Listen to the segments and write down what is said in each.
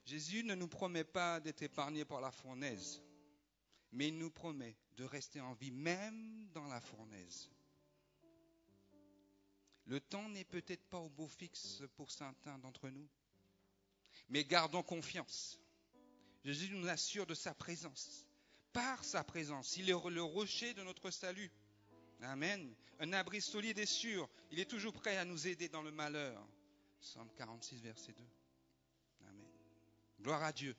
Jésus ne nous promet pas d'être épargnés par la fournaise, mais il nous promet de rester en vie même dans la fournaise. Le temps n'est peut-être pas au beau fixe pour certains d'entre nous, mais gardons confiance. Jésus nous assure de sa présence. Par sa présence, il est le rocher de notre salut. Amen. Un abri solide et sûr. Il est toujours prêt à nous aider dans le malheur. Psaume 46, verset 2. Amen. Gloire à Dieu.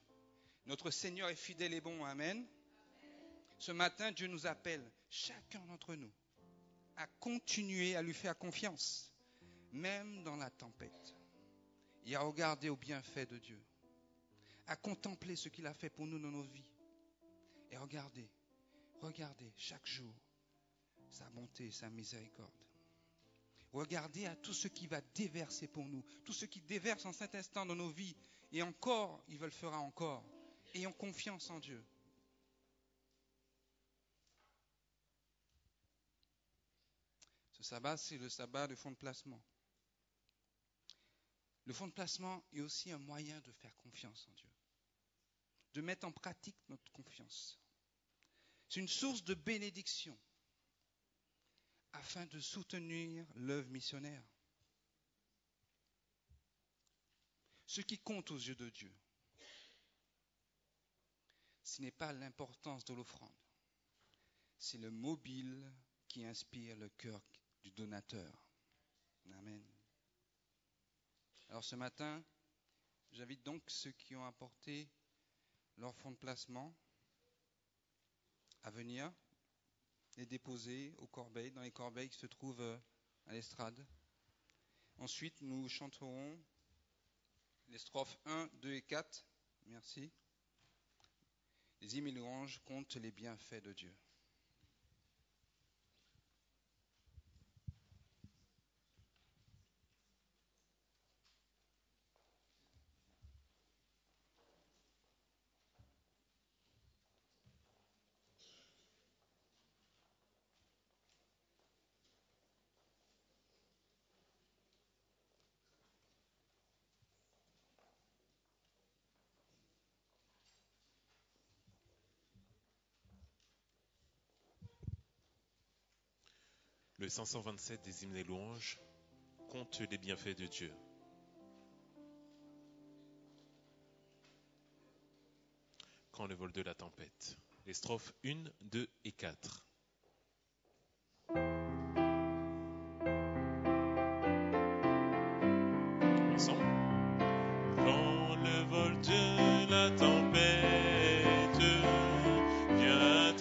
Notre Seigneur est fidèle et bon. Amen. Ce matin, Dieu nous appelle, chacun d'entre nous, à continuer à lui faire confiance, même dans la tempête, et à regarder au bienfait de Dieu, à contempler ce qu'il a fait pour nous dans nos vies, et regardez chaque jour sa bonté et sa miséricorde. Regardez à tout ce qui va déverser pour nous, tout ce qui déverse en cet instant dans nos vies, et encore, il le fera encore. Ayons confiance en Dieu. Ce sabbat, c'est le sabbat de fonds de placement. Le fonds de placement est aussi un moyen de faire confiance en Dieu, de mettre en pratique notre confiance. C'est une source de bénédiction afin de soutenir l'œuvre missionnaire. Ce qui compte aux yeux de Dieu, ce n'est pas l'importance de l'offrande, c'est le mobile qui inspire le cœur du donateur. Amen. Alors ce matin, j'invite donc ceux qui ont apporté leur fonds de placement à venir les déposer aux corbeilles, dans les corbeilles qui se trouvent à l'estrade. Ensuite, nous chanterons les strophes 1, 2 et 4. Merci. Les hymnes et louanges comptent les bienfaits de Dieu. Le 527 des hymnes et louanges compte les bienfaits de Dieu. Quand le vol de la tempête. Les strophes 1, 2 et 4. Ensemble. Quand le vol de la tempête vient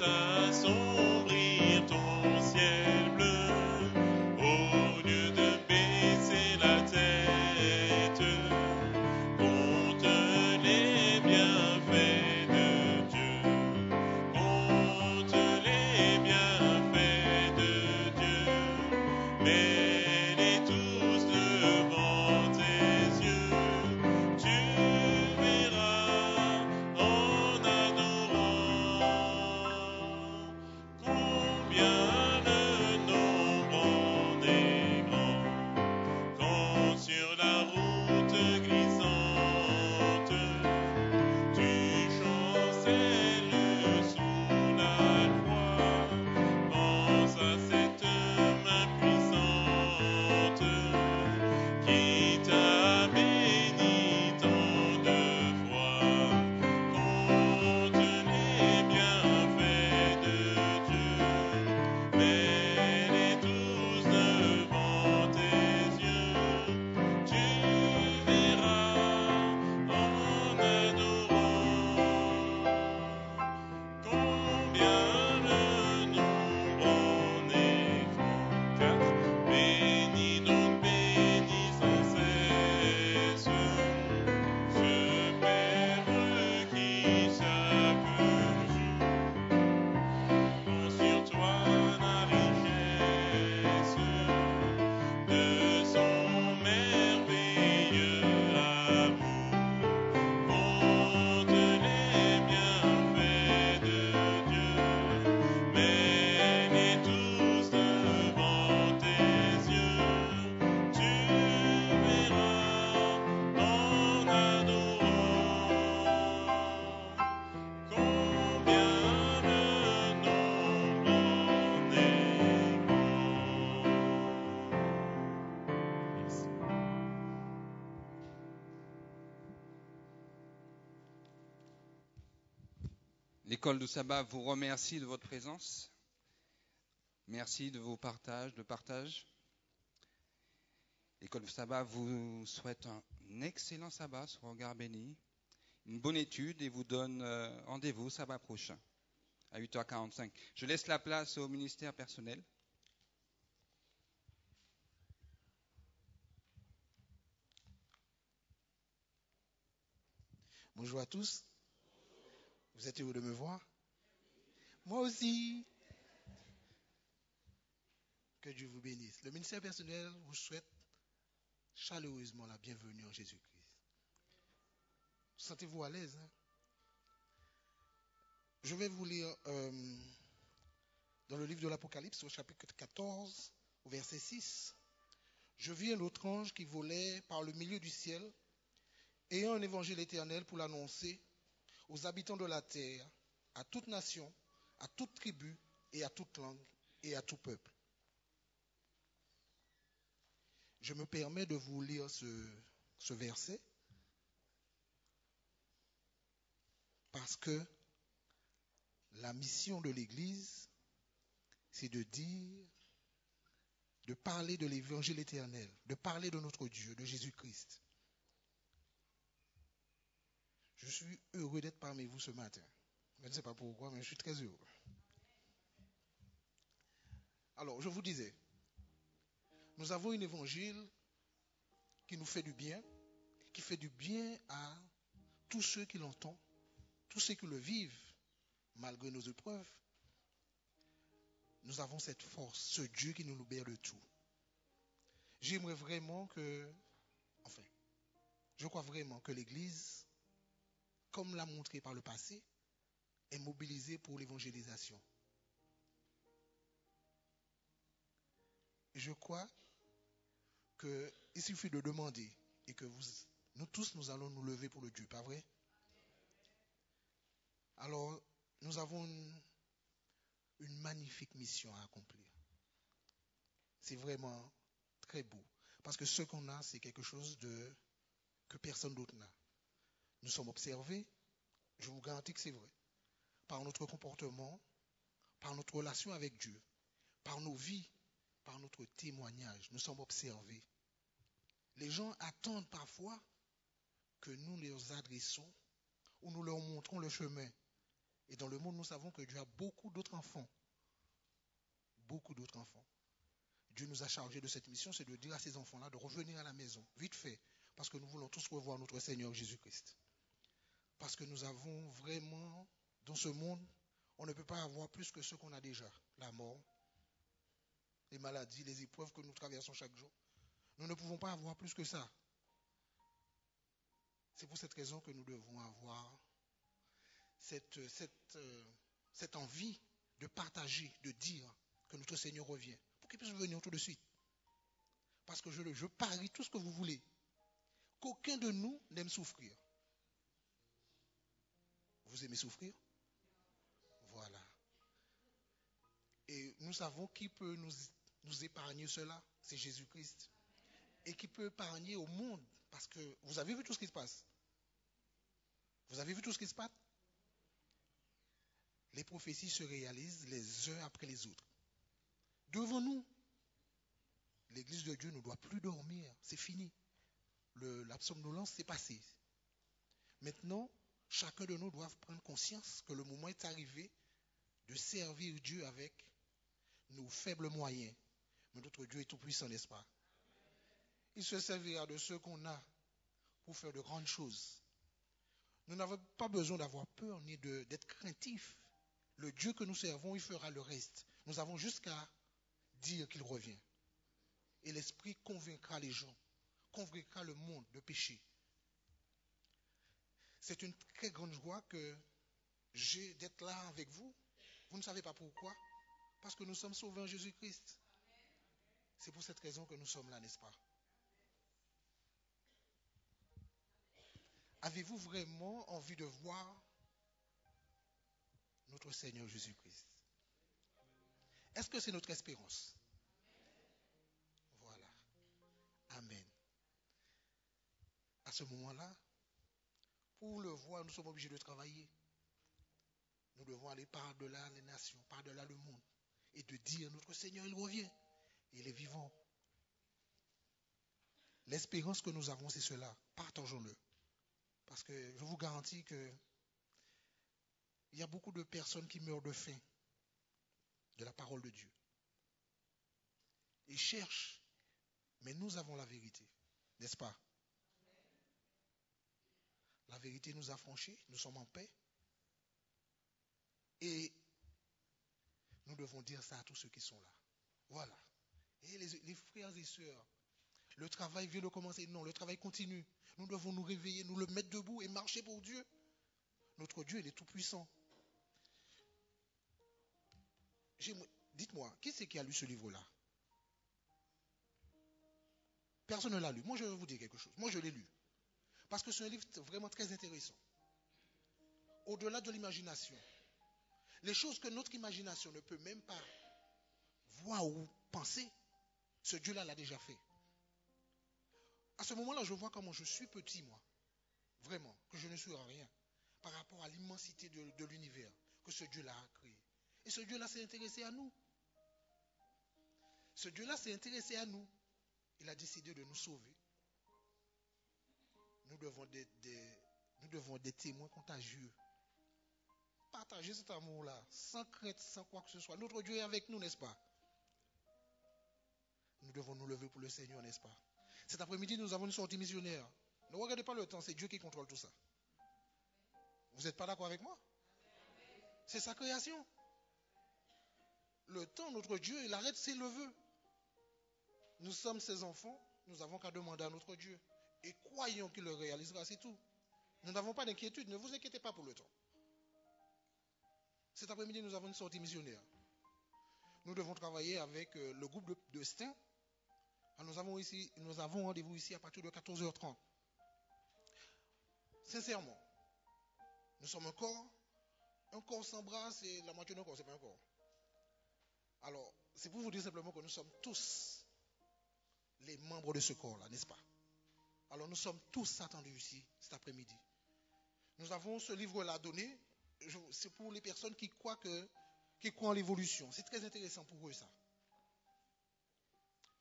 assombrir ton ciel bleu, au lieu de baisser la tête, compte les bienfaits de Dieu, compte les L'école de sabbat vous remercie de votre présence. Merci de vos partages, de partage. L'école de sabbat vous souhaite un excellent sabbat sur Regard Béni, une bonne étude et vous donne rendez-vous sabbat prochain à 8h45. Je laisse la place au ministère personnel. Bonjour à tous. Vous êtes heureux de me voir? Moi aussi. Que Dieu vous bénisse. Le ministère personnel vous souhaite chaleureusement la bienvenue en Jésus-Christ. Sentez-vous à l'aise, hein? Je vais vous lire dans le livre de l'Apocalypse, au chapitre 14, au verset 6. Je vis un autre ange qui volait par le milieu du ciel, ayant un évangile éternel pour l'annoncer aux habitants de la terre, à toute nation, à toute tribu et à toute langue et à tout peuple. Je me permets de vous lire ce verset parce que la mission de l'Église, c'est de dire, de parler de l'évangile éternel, de parler de notre Dieu, de Jésus-Christ. Je suis heureux d'être parmi vous ce matin. Je ne sais pas pourquoi, mais je suis très heureux. Alors, je vous disais, nous avons un évangile qui nous fait du bien, qui fait du bien à tous ceux qui l'entendent, tous ceux qui le vivent, malgré nos épreuves. Nous avons cette force, ce Dieu qui nous libère de tout. J'aimerais vraiment que, enfin, je crois vraiment que l'Église, comme l'a montré par le passé, est mobilisée pour l'évangélisation. Je crois qu'il suffit de demander et que nous tous, nous allons nous lever pour le Dieu, pas vrai? Alors, nous avons une magnifique mission à accomplir. C'est vraiment très beau. Parce que ce qu'on a, c'est quelque chose que personne d'autre n'a. Nous sommes observés, je vous garantis que c'est vrai, par notre comportement, par notre relation avec Dieu, par nos vies, par notre témoignage. Nous sommes observés. Les gens attendent parfois que nous les adressons ou nous leur montrons le chemin. Et dans le monde, nous savons que Dieu a beaucoup d'autres enfants. Beaucoup d'autres enfants. Dieu nous a chargés de cette mission, c'est de dire à ces enfants-là de revenir à la maison, vite fait, parce que nous voulons tous revoir notre Seigneur Jésus-Christ. Parce que nous avons vraiment, dans ce monde, on ne peut pas avoir plus que ce qu'on a déjà. La mort, les maladies, les épreuves que nous traversons chaque jour. Nous ne pouvons pas avoir plus que ça. C'est pour cette raison que nous devons avoir cette envie de partager, de dire que notre Seigneur revient, pour qu'il puisse venir tout de suite. Parce que je parie tout ce que vous voulez, qu'aucun de nous n'aime souffrir. Vous aimez souffrir? Voilà. Et nous savons qui peut nous épargner cela, c'est Jésus-Christ. Et qui peut épargner au monde, parce que vous avez vu tout ce qui se passe. Vous avez vu tout ce qui se passe? Les prophéties se réalisent les uns après les autres. Devant nous, l'Église de Dieu ne doit plus dormir, c'est fini. La somnolence, c'est passé. Maintenant, chacun de nous doit prendre conscience que le moment est arrivé de servir Dieu avec nos faibles moyens. Mais notre Dieu est tout puissant, n'est-ce pas? Il se servira de ce qu'on a pour faire de grandes choses. Nous n'avons pas besoin d'avoir peur ni d'être craintifs. Le Dieu que nous servons, il fera le reste. Nous avons juste qu'à dire qu'il revient. Et l'Esprit convaincra les gens, convaincra le monde de péché. C'est une très grande joie que j'ai d'être là avec vous. Vous ne savez pas pourquoi? Parce que nous sommes sauvés en Jésus-Christ. C'est pour cette raison que nous sommes là, n'est-ce pas? Avez-vous vraiment envie de voir notre Seigneur Jésus-Christ? Est-ce que c'est notre espérance? Voilà. Amen. À ce moment-là, pour le voir, nous sommes obligés de travailler. Nous devons aller par-delà les nations, par-delà le monde, et de dire, notre Seigneur, il revient, il est vivant. L'espérance que nous avons, c'est cela. Partageons-le. Parce que je vous garantis que il y a beaucoup de personnes qui meurent de faim de la parole de Dieu. Ils cherchent, mais nous avons la vérité, n'est-ce pas? La vérité nous a franchis, nous sommes en paix. Et nous devons dire ça à tous ceux qui sont là. Voilà. Et les frères et sœurs, le travail vient de commencer. Non, le travail continue. Nous devons nous réveiller, nous le mettre debout et marcher pour Dieu. Notre Dieu, il est tout puissant. Dites-moi, qui c'est qui a lu ce livre-là? Personne ne l'a lu. Moi, je vais vous dire quelque chose. Moi, je l'ai lu. Parce que c'est un livre vraiment très intéressant. Au-delà de l'imagination. Les choses que notre imagination ne peut même pas voir ou penser, ce Dieu-là l'a déjà fait. À ce moment-là, je vois comment je suis petit, moi. Vraiment, que je ne suis rien. Par rapport à l'immensité de l'univers que ce Dieu-là a créé. Et ce Dieu-là s'est intéressé à nous. Ce Dieu-là s'est intéressé à nous. Il a décidé de nous sauver. Nous devons des témoins contagieux. Partager cet amour-là, sans crainte, sans quoi que ce soit. Notre Dieu est avec nous, n'est-ce pas? Nous devons nous lever pour le Seigneur, n'est-ce pas? Cet après-midi, nous avons une sortie missionnaire. Ne regardez pas le temps, c'est Dieu qui contrôle tout ça. Vous n'êtes pas d'accord avec moi? C'est sa création. Le temps, notre Dieu, il arrête s'il le veut. Nous sommes ses enfants, nous n'avons qu'à demander à notre Dieu. Et croyons qu'il le réalisera, c'est tout. Nous n'avons pas d'inquiétude, ne vous inquiétez pas pour le temps. Cet après-midi, nous avons une sortie missionnaire. Nous devons travailler avec le groupe de Stein. Nous avons rendez-vous ici à partir de 14h30. Sincèrement, nous sommes un corps. Un corps sans bras, c'est la moitié d'un corps, c'est pas un corps. Alors, c'est pour vous dire simplement que nous sommes tous les membres de ce corps-là, n'est-ce pas? Alors, nous sommes tous attendus ici cet après-midi. Nous avons ce livre-là donné. C'est pour les personnes qui croient en l'évolution. C'est très intéressant pour eux, ça.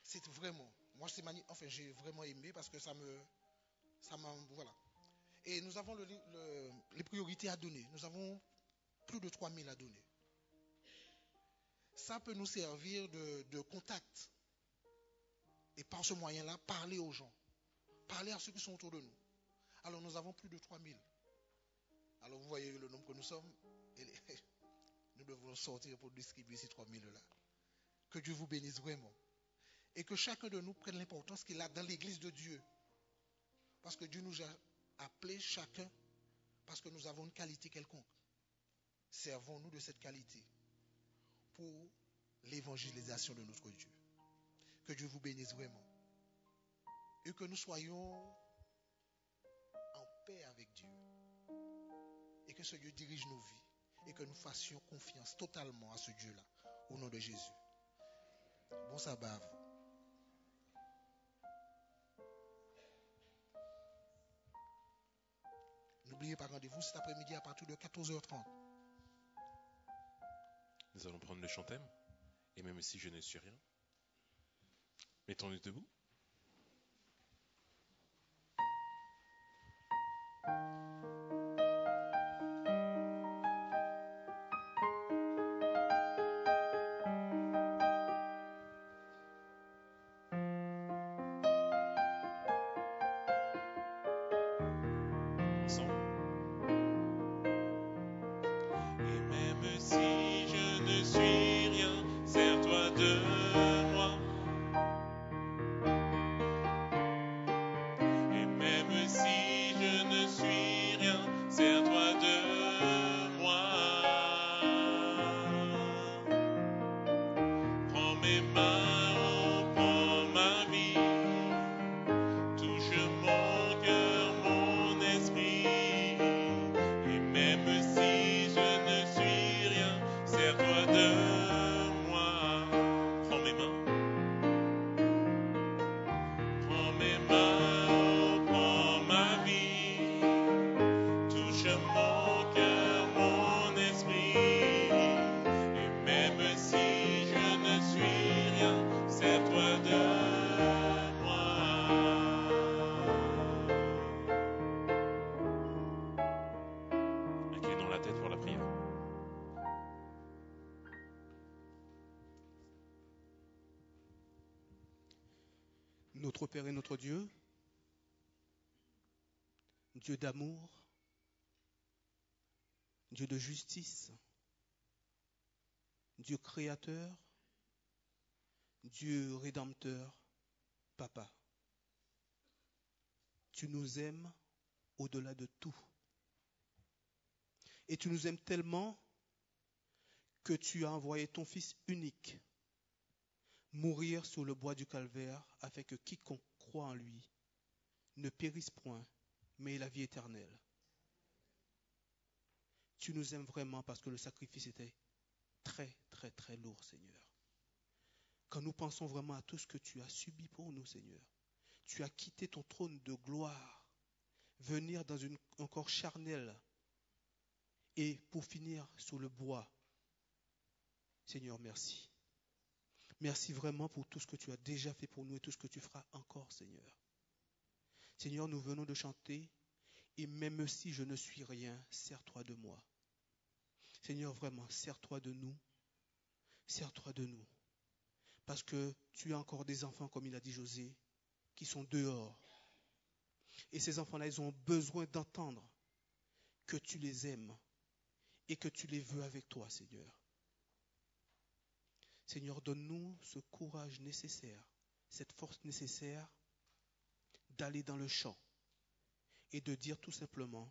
C'est vraiment, moi, j'ai vraiment aimé parce que voilà. Et nous avons les priorités à donner. Nous avons plus de 3000 à donner. Ça peut nous servir de contact. Et par ce moyen-là, parler aux gens. Parler à ceux qui sont autour de nous. Alors nous avons plus de 3000. Alors vous voyez le nombre que nous sommes. Nous devons sortir pour distribuer ces 3000-là. Que Dieu vous bénisse vraiment. Et que chacun de nous prenne l'importance qu'il a dans l'église de Dieu. Parce que Dieu nous a appelés chacun parce que nous avons une qualité quelconque. Servons-nous de cette qualité pour l'évangélisation de notre Dieu. Que Dieu vous bénisse vraiment. Et que nous soyons en paix avec Dieu. Et que ce Dieu dirige nos vies. Et que nous fassions confiance totalement à ce Dieu-là. Au nom de Jésus. Bon sabbat à vous. N'oubliez pas, rendez-vous cet après-midi à partir de 14h30. Nous allons prendre le chantème. Et même si je ne suis rien, mettons-nous debout. Notre Père et notre Dieu, Dieu d'amour, Dieu de justice, Dieu créateur, Dieu rédempteur, Papa, tu nous aimes au-delà de tout. Et tu nous aimes tellement que tu as envoyé ton Fils unique mourir sur le bois du calvaire afin que quiconque croit en lui ne périsse point, mais ait la vie éternelle. Tu nous aimes vraiment parce que le sacrifice était très, très, très lourd, Seigneur. Quand nous pensons vraiment à tout ce que tu as subi pour nous, Seigneur, tu as quitté ton trône de gloire, venir dans un corps charnel et pour finir sur le bois. Seigneur, merci. Merci vraiment pour tout ce que tu as déjà fait pour nous et tout ce que tu feras encore, Seigneur. Seigneur, nous venons de chanter et même si je ne suis rien, sers-toi de moi. Seigneur, vraiment, sers-toi de nous. Sers-toi de nous. Parce que tu as encore des enfants, comme il a dit José, qui sont dehors. Et ces enfants-là, ils ont besoin d'entendre que tu les aimes et que tu les veux avec toi, Seigneur. Seigneur, donne-nous ce courage nécessaire, cette force nécessaire d'aller dans le champ et de dire tout simplement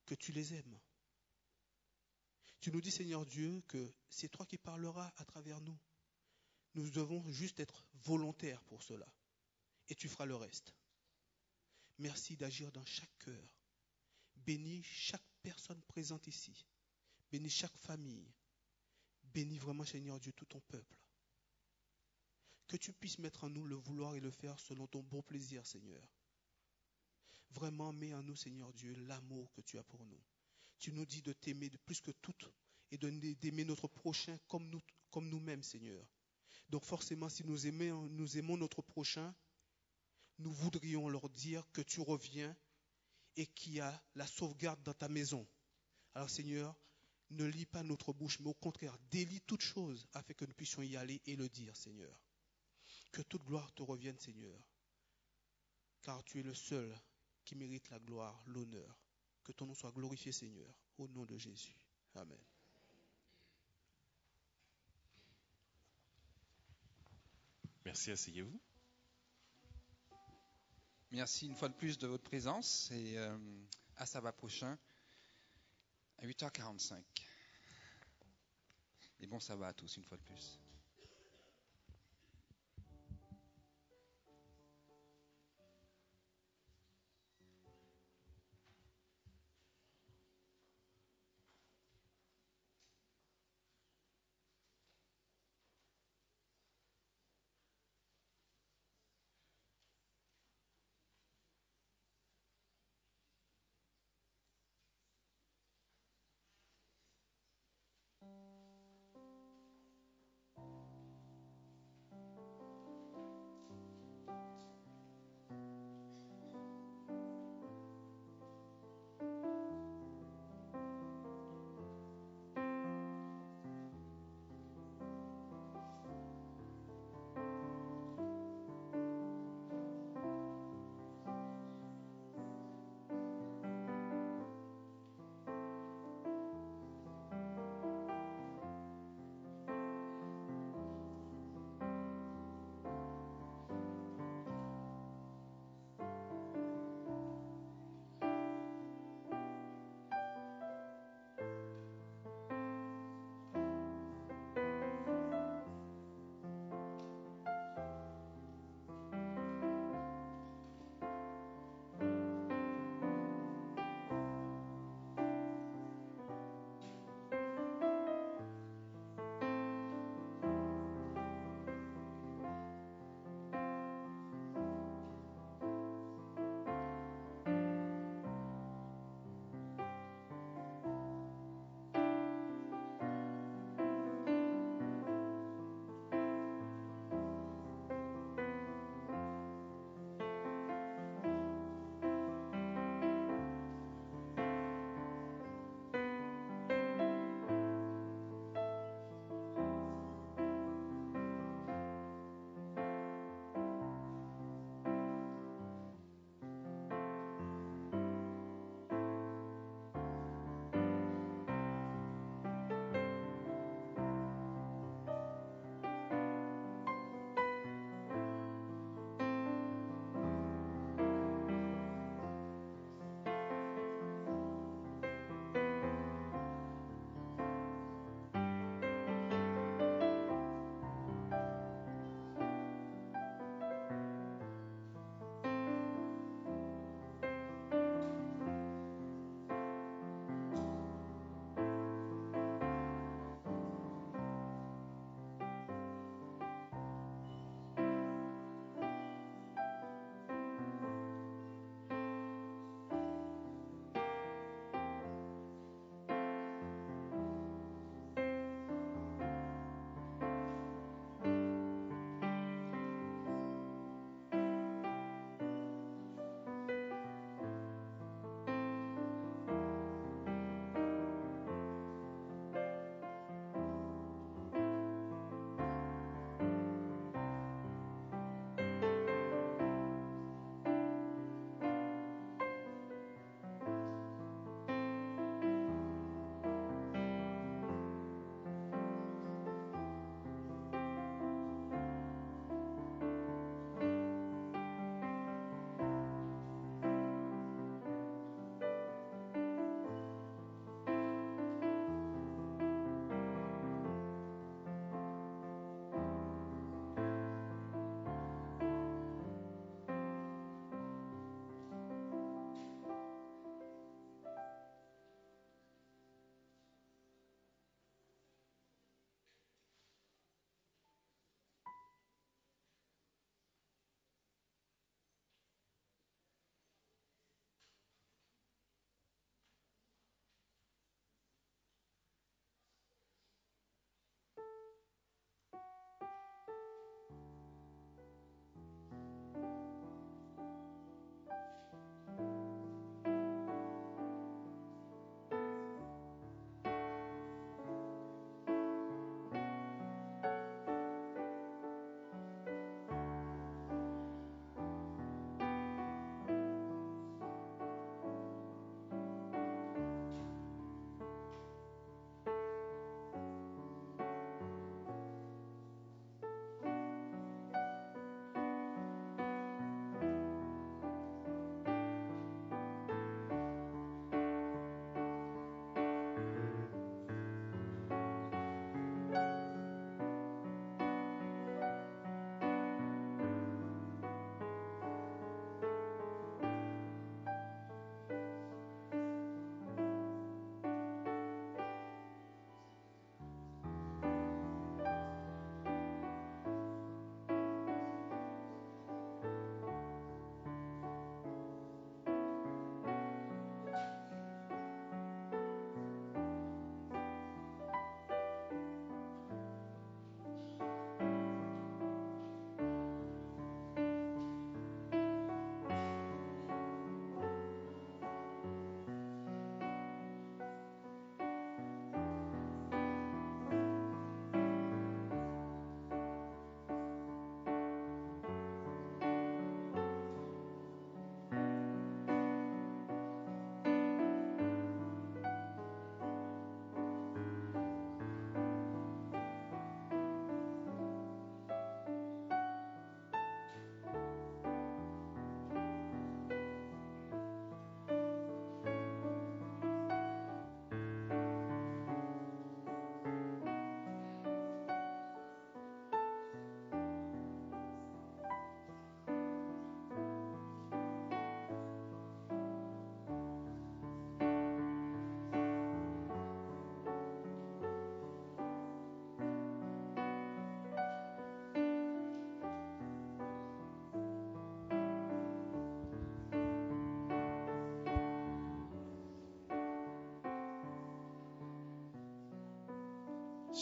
que tu les aimes. Tu nous dis, Seigneur Dieu, que c'est toi qui parleras à travers nous. Nous devons juste être volontaires pour cela. Et tu feras le reste. Merci d'agir dans chaque cœur. Bénis chaque personne présente ici. Bénis chaque famille. Bénis vraiment, Seigneur Dieu, tout ton peuple. Que tu puisses mettre en nous le vouloir et le faire selon ton bon plaisir, Seigneur. Vraiment, mets en nous, Seigneur Dieu, l'amour que tu as pour nous. Tu nous dis de t'aimer de plus que tout et d'aimer notre prochain comme nous-mêmes, Seigneur. Donc forcément, si nous aimons notre prochain, nous voudrions leur dire que tu reviens et qu'il y a la sauvegarde dans ta maison. Alors Seigneur, ne lis pas notre bouche, mais au contraire, délie toutes choses afin que nous puissions y aller et le dire, Seigneur. Que toute gloire te revienne, Seigneur, car tu es le seul qui mérite la gloire, l'honneur. Que ton nom soit glorifié, Seigneur, au nom de Jésus. Amen. Merci, asseyez-vous. Merci une fois de plus de votre présence et à sabbat prochain à 8h45. Et bon sabbat à tous une fois de plus.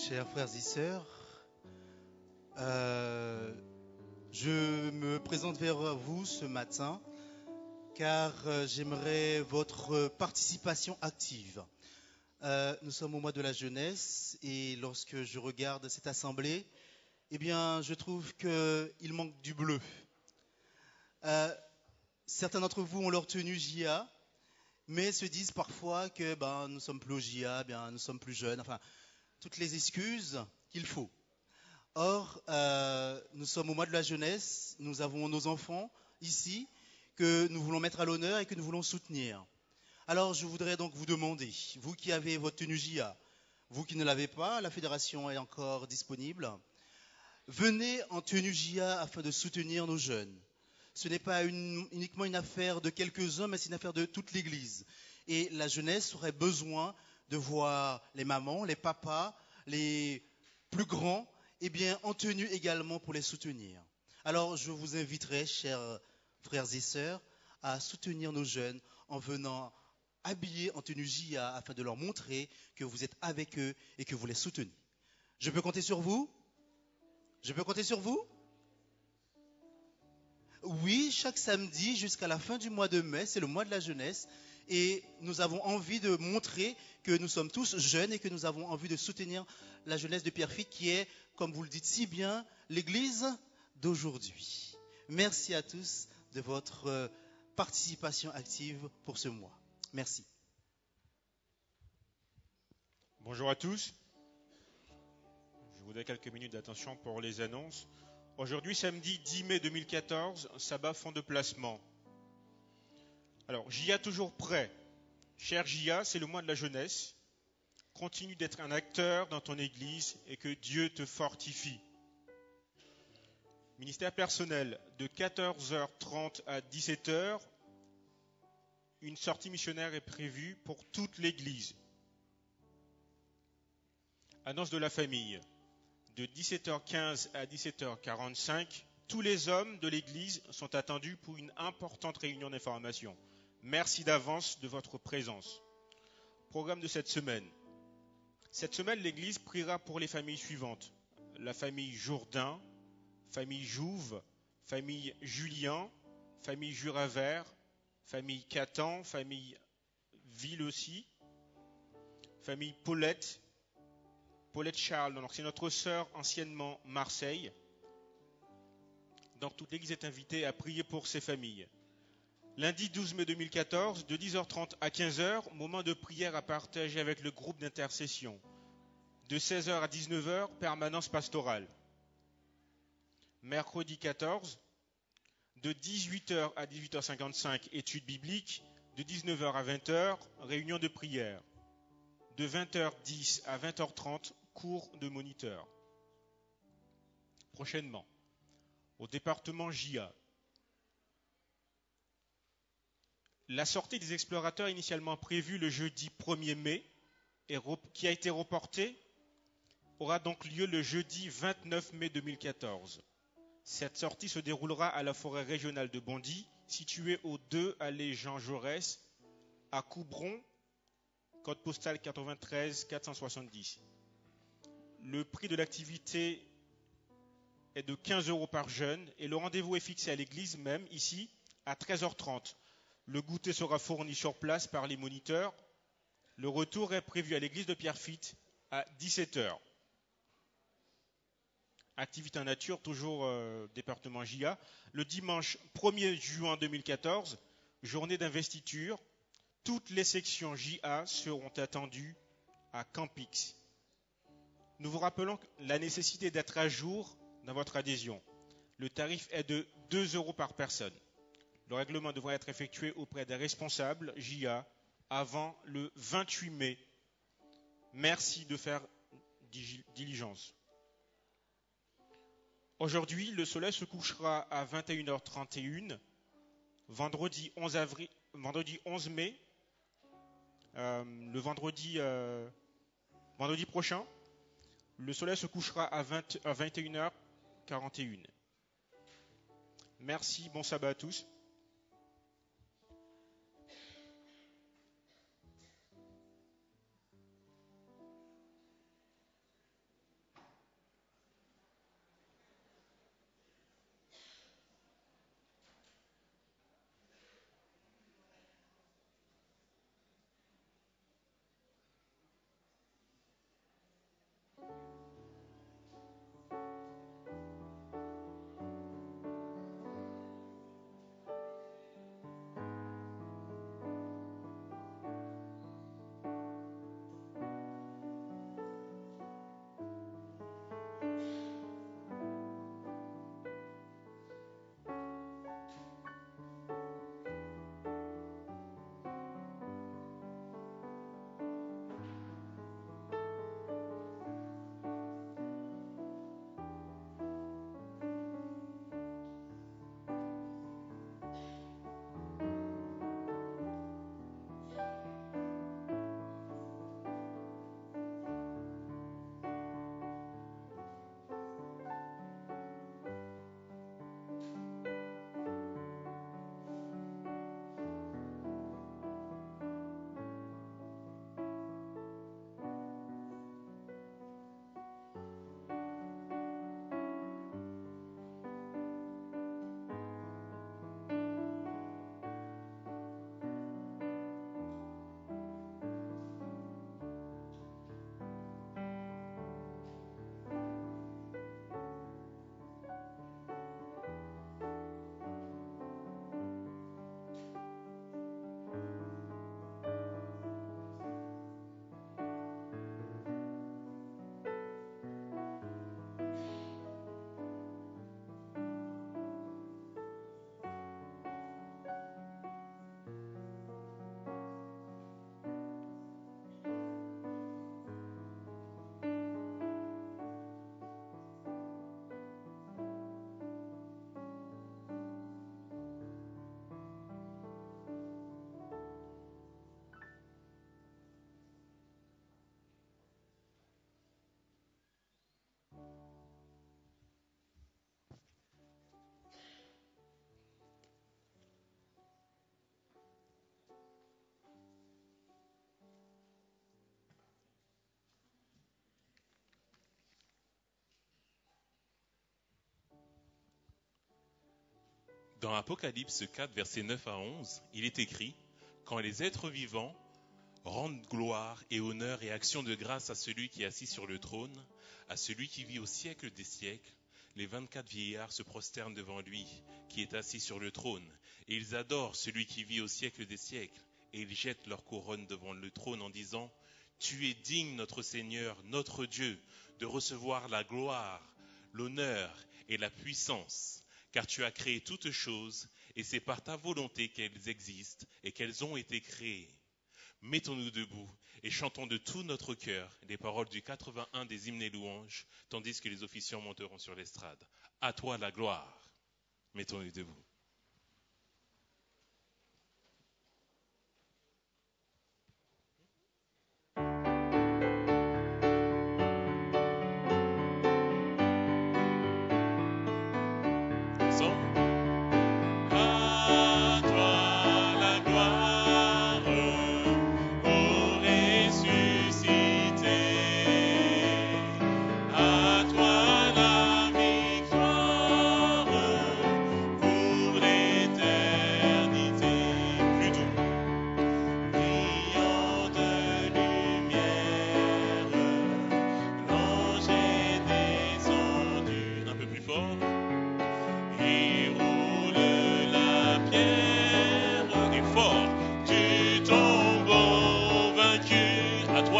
chers frères et sœurs, je me présente vers vous ce matin car j'aimerais votre participation active. Nous sommes au mois de la jeunesse et lorsque je regarde cette assemblée, eh bien, je trouve qu'il manque du bleu. Certains d'entre vous ont leur tenue JA, mais se disent parfois que nous ne sommes plus au JA, nous sommes plus jeunes, enfin, toutes les excuses qu'il faut. Or, nous sommes au mois de la jeunesse, nous avons nos enfants ici que nous voulons mettre à l'honneur et que nous voulons soutenir. Alors, je voudrais donc vous demander, vous qui avez votre tenue JA, vous qui ne l'avez pas, la fédération est encore disponible, venez en tenue JA afin de soutenir nos jeunes. Ce n'est pas uniquement une affaire de quelques-uns, mais c'est une affaire de toute l'Église. Et la jeunesse aurait besoin de voir les mamans, les papas, les plus grands, en tenue également pour les soutenir. Alors, je vous inviterai, chers frères et sœurs, à soutenir nos jeunes en venant habillés en tenue JA afin de leur montrer que vous êtes avec eux et que vous les soutenez. Je peux compter sur vous? Je peux compter sur vous? Oui, chaque samedi jusqu'à la fin du mois de mai, c'est le mois de la jeunesse et nous avons envie de montrer que nous sommes tous jeunes et que nous avons envie de soutenir la jeunesse de Pierrefitte qui est, comme vous le dites si bien, l'église d'aujourd'hui. Merci à tous de votre participation active pour ce mois. Merci. Bonjour à tous. Je vous donne quelques minutes d'attention pour les annonces. Aujourd'hui, samedi 10 mai 2014, sabbat fonds de placement. Alors, JA toujours prêt. Cher JA, c'est le mois de la jeunesse. Continue d'être un acteur dans ton église et que Dieu te fortifie. Ministère personnel, de 14h30 à 17h, une sortie missionnaire est prévue pour toute l'église. Annonce de la famille. De 17h15 à 17h45, tous les hommes de l'Église sont attendus pour une importante réunion d'information. Merci d'avance de votre présence. Programme de cette semaine. Cette semaine, l'Église priera pour les familles suivantes. La famille Jourdain, famille Jouve, famille Julien, famille Juravert, famille Catan, famille Ville aussi, famille Paulette Charles, donc c'est notre sœur anciennement Marseille. Donc toute l'église est invitée à prier pour ces familles. Lundi 12 mai 2014, de 10h30 à 15h, moment de prière à partager avec le groupe d'intercession. De 16h à 19h, permanence pastorale. Mercredi 14, de 18h à 18h55, études bibliques. De 19h à 20h, réunion de prière. De 20h10 à 20h30, cours de moniteur. Prochainement, au département JA. La sortie des explorateurs initialement prévue le jeudi 1er mai, qui a été reportée, aura donc lieu le jeudi 29 mai 2014. Cette sortie se déroulera à la forêt régionale de Bondy, située au 2 allée Jean Jaurès, à Coubron, code postal 93 470. Le prix de l'activité est de 15 € par jeune et le rendez-vous est fixé à l'église même, ici, à 13h30. Le goûter sera fourni sur place par les moniteurs. Le retour est prévu à l'église de Pierrefitte à 17h. Activité en nature, toujours département JA. Le dimanche 1er juin 2014, journée d'investiture. Toutes les sections JA seront attendues à Campix. Nous vous rappelons la nécessité d'être à jour dans votre adhésion. Le tarif est de 2 € par personne. Le règlement devra être effectué auprès des responsables JA avant le 28 mai. Merci de faire diligence. Aujourd'hui, le soleil se couchera à 21h31. Vendredi 11 mai, le vendredi prochain, le soleil se couchera à 21h41. Merci, bon sabbat à tous. Dans Apocalypse 4, versets 9 à 11, il est écrit « Quand les êtres vivants rendent gloire et honneur et action de grâce à celui qui est assis sur le trône, à celui qui vit au siècle des siècles, les 24 vieillards se prosternent devant lui, qui est assis sur le trône, et ils adorent celui qui vit au siècle des siècles, et ils jettent leur couronne devant le trône en disant « Tu es digne, notre Seigneur, notre Dieu, de recevoir la gloire, l'honneur et la puissance, car tu as créé toutes choses, et c'est par ta volonté qu'elles existent et qu'elles ont été créées. Mettons-nous debout et chantons de tout notre cœur les paroles du 81 des hymnes et louanges, tandis que les officiants monteront sur l'estrade. À toi la gloire. Mettons-nous debout.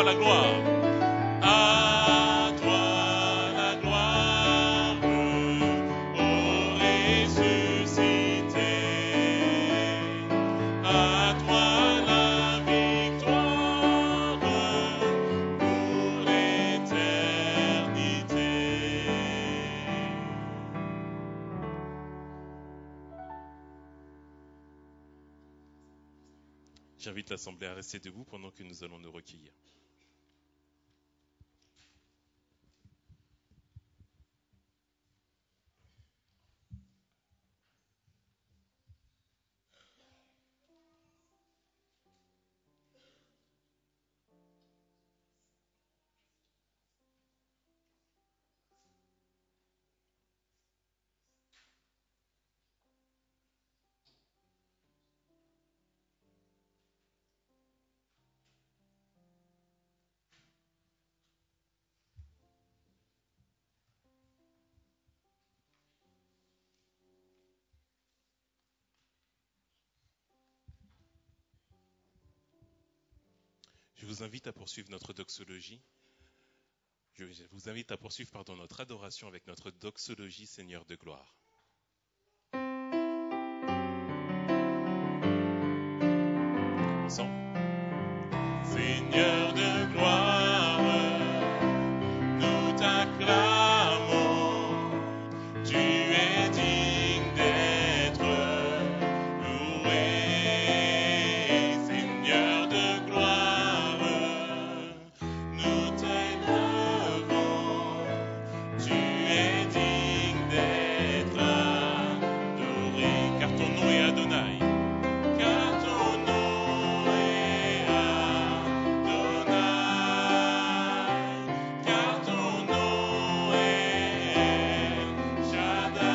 La gloire, à toi la gloire, ô ressuscité, à toi la victoire pour l'éternité. J'invite l'Assemblée à rester debout pendant que nous allons nous recueillir. Je vous invite à poursuivre notre doxologie. Je vous invite à poursuivre notre adoration avec notre doxologie Seigneur de gloire. Ensemble. Seigneur de gloire, nous t'acclamons, tu es digne d'être loué. Seigneur de gloire, nous t'élevons, tu es digne d'être adoré, car ton nom est Adonai. Car ton nom est Adonai, car ton nom est Shaddai.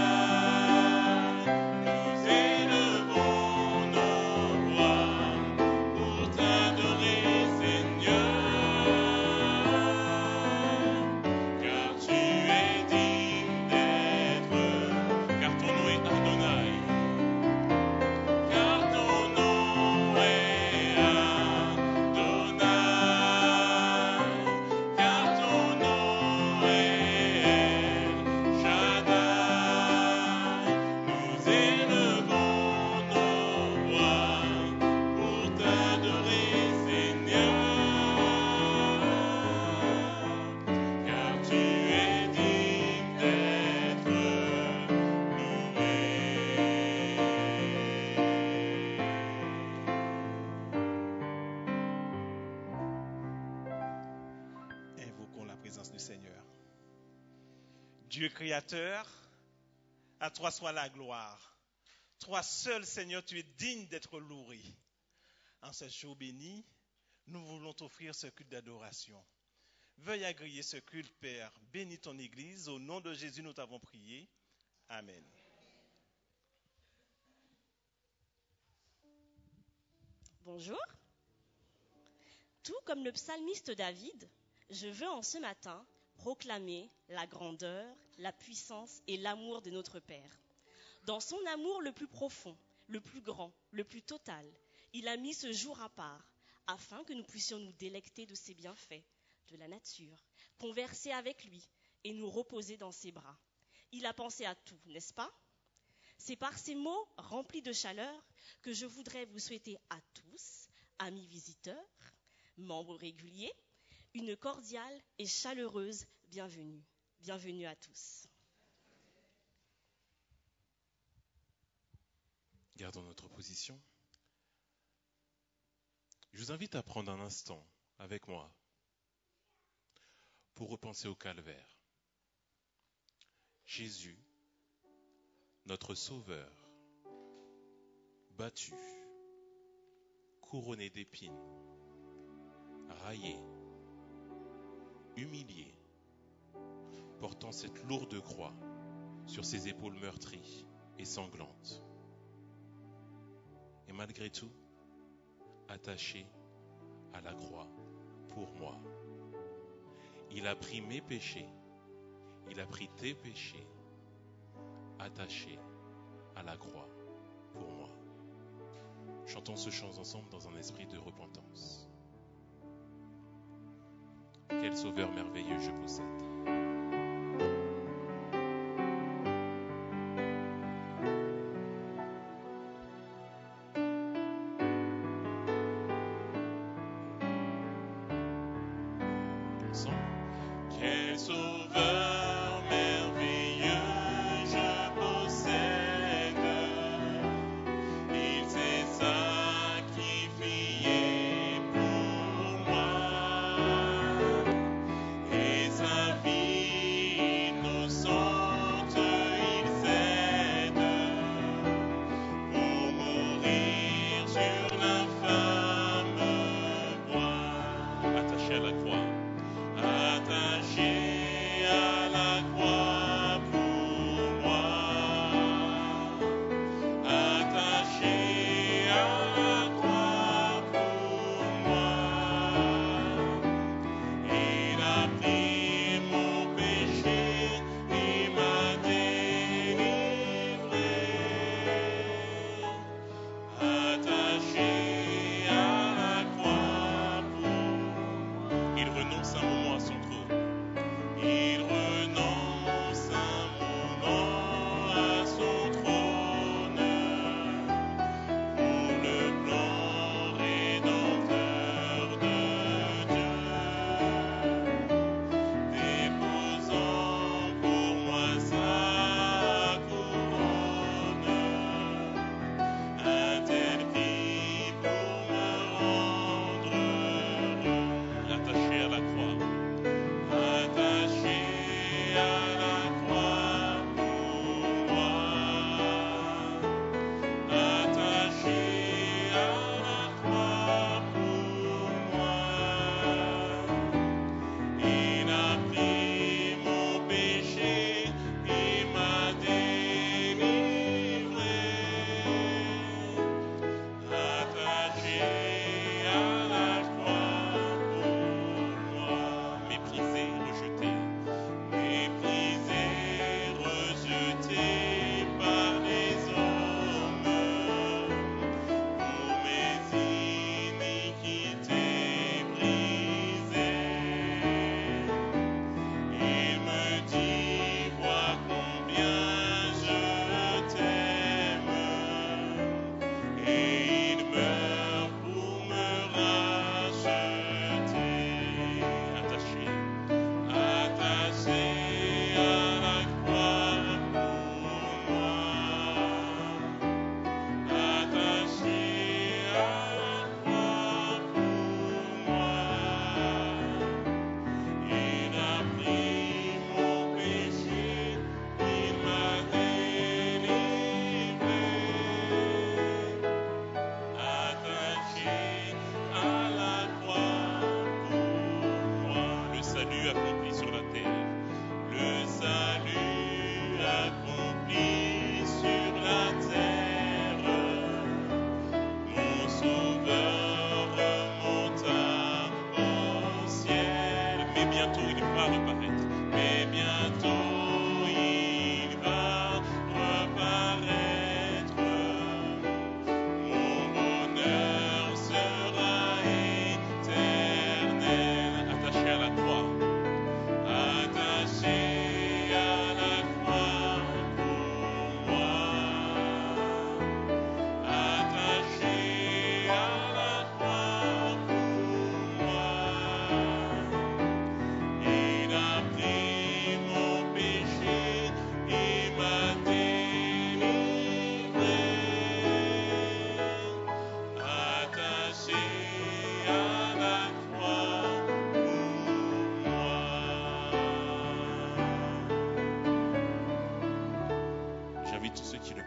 Nous élevons nos voix pour t'adorer, Seigneur, car tu es digne d'être, car ton nom est Adonai. Car ton nom est Adonai, car ton nom est Shaddai. Nous élevons nos voix pour t'adorer, Seigneur, car tu es digne d'être loué. Invoquons la présence du Seigneur. Dieu créateur, à toi soit la gloire. Toi seul, Seigneur, tu es digne d'être loué. En ce jour béni, nous voulons t'offrir ce culte d'adoration. Veuille agréer ce culte, Père. Bénis ton Église. Au nom de Jésus, nous t'avons prié. Amen. Bonjour. Tout comme le psalmiste David, je veux en ce matin proclamer la grandeur, la puissance et l'amour de notre Père. Dans son amour le plus profond, le plus grand, le plus total, il a mis ce jour à part afin que nous puissions nous délecter de ses bienfaits, de la nature, converser avec lui et nous reposer dans ses bras. Il a pensé à tout, n'est-ce pas ? C'est par ces mots remplis de chaleur que je voudrais vous souhaiter à tous, amis visiteurs, membres réguliers, une cordiale et chaleureuse bienvenue. Bienvenue à tous. Gardons notre position. Je vous invite à prendre un instant avec moi pour repenser au calvaire. Jésus, notre Sauveur, battu, couronné d'épines, raillé, humilié, portant cette lourde croix sur ses épaules meurtries et sanglantes. Et malgré tout, attaché à la croix pour moi. Il a pris mes péchés, il a pris tes péchés, attaché à la croix pour moi. Chantons ce chant ensemble dans un esprit de repentance. Quel sauveur merveilleux je possède. Quel sauveur merveilleux je possède. Il s'est sacrifié pour moi. Et sa vie innocente il cède pour mourir sur l'infâme bois. Attaché à la croix. Attaché à la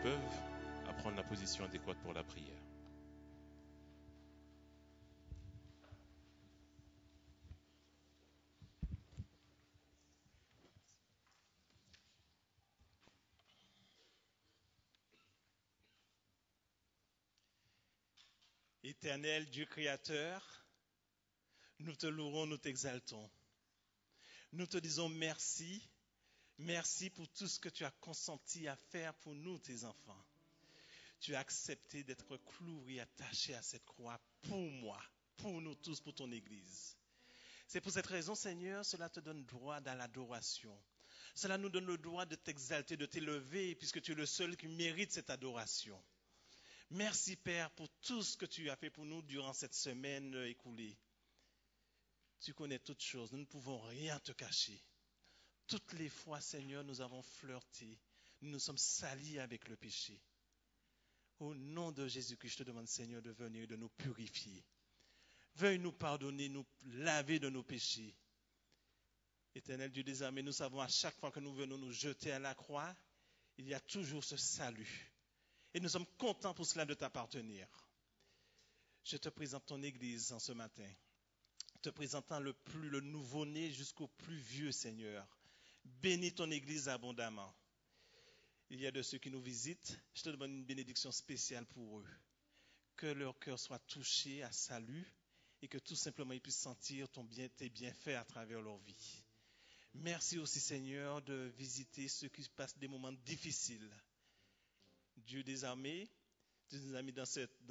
peuvent, à prendre la position adéquate pour la prière. Éternel Dieu créateur, nous te louons, nous t'exaltons. Nous te disons merci, merci pour tout ce que tu as consenti à faire pour nous, tes enfants. Tu as accepté d'être cloué, attaché à cette croix pour moi, pour nous tous, pour ton Église. C'est pour cette raison, Seigneur, cela te donne droit dans l'adoration. Cela nous donne le droit de t'exalter, de t'élever, puisque tu es le seul qui mérite cette adoration. Merci, Père, pour tout ce que tu as fait pour nous durant cette semaine écoulée. Tu connais toutes choses, nous ne pouvons rien te cacher. Toutes les fois, Seigneur, nous avons flirté, nous nous sommes salis avec le péché. Au nom de Jésus-Christ, je te demande, Seigneur, de venir et de nous purifier. Veuille nous pardonner, nous laver de nos péchés. Éternel Dieu des armées, nous savons à chaque fois que nous venons nous jeter à la croix, il y a toujours ce salut. Et nous sommes contents pour cela de t'appartenir. Je te présente ton Église en ce matin. Te présentant le nouveau-né jusqu'au plus vieux, Seigneur. Bénis ton Église abondamment. Il y a de ceux qui nous visitent. Je te demande une bénédiction spéciale pour eux. Que leur cœur soit touché à salut et que tout simplement ils puissent sentir tes bienfaits à travers leur vie. Merci aussi, Seigneur, de visiter ceux qui passent des moments difficiles. Dieu des armées, tu nous as mis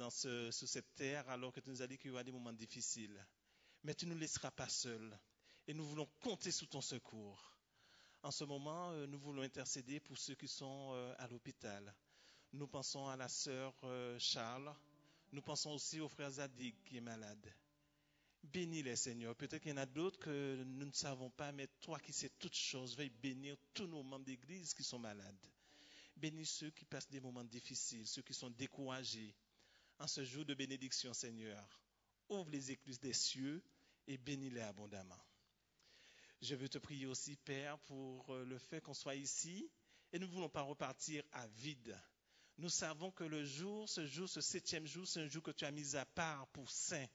sur cette terre alors que tu nous as dit qu'il y aura des moments difficiles. Mais tu ne nous laisseras pas seuls. Et nous voulons compter sous ton secours. En ce moment, nous voulons intercéder pour ceux qui sont à l'hôpital. Nous pensons à la sœur Charles. Nous pensons aussi au frère Zadig qui est malade. Bénis-les, Seigneur. Peut-être qu'il y en a d'autres que nous ne savons pas, mais toi qui sais toutes choses, veuille bénir tous nos membres d'église qui sont malades. Bénis ceux qui passent des moments difficiles, ceux qui sont découragés. En ce jour de bénédiction, Seigneur, ouvre les écluses des cieux et bénis-les abondamment. Je veux te prier aussi, Père, pour le fait qu'on soit ici et nous ne voulons pas repartir à vide. Nous savons que ce 7e jour, c'est un jour que tu as mis à part pour saint.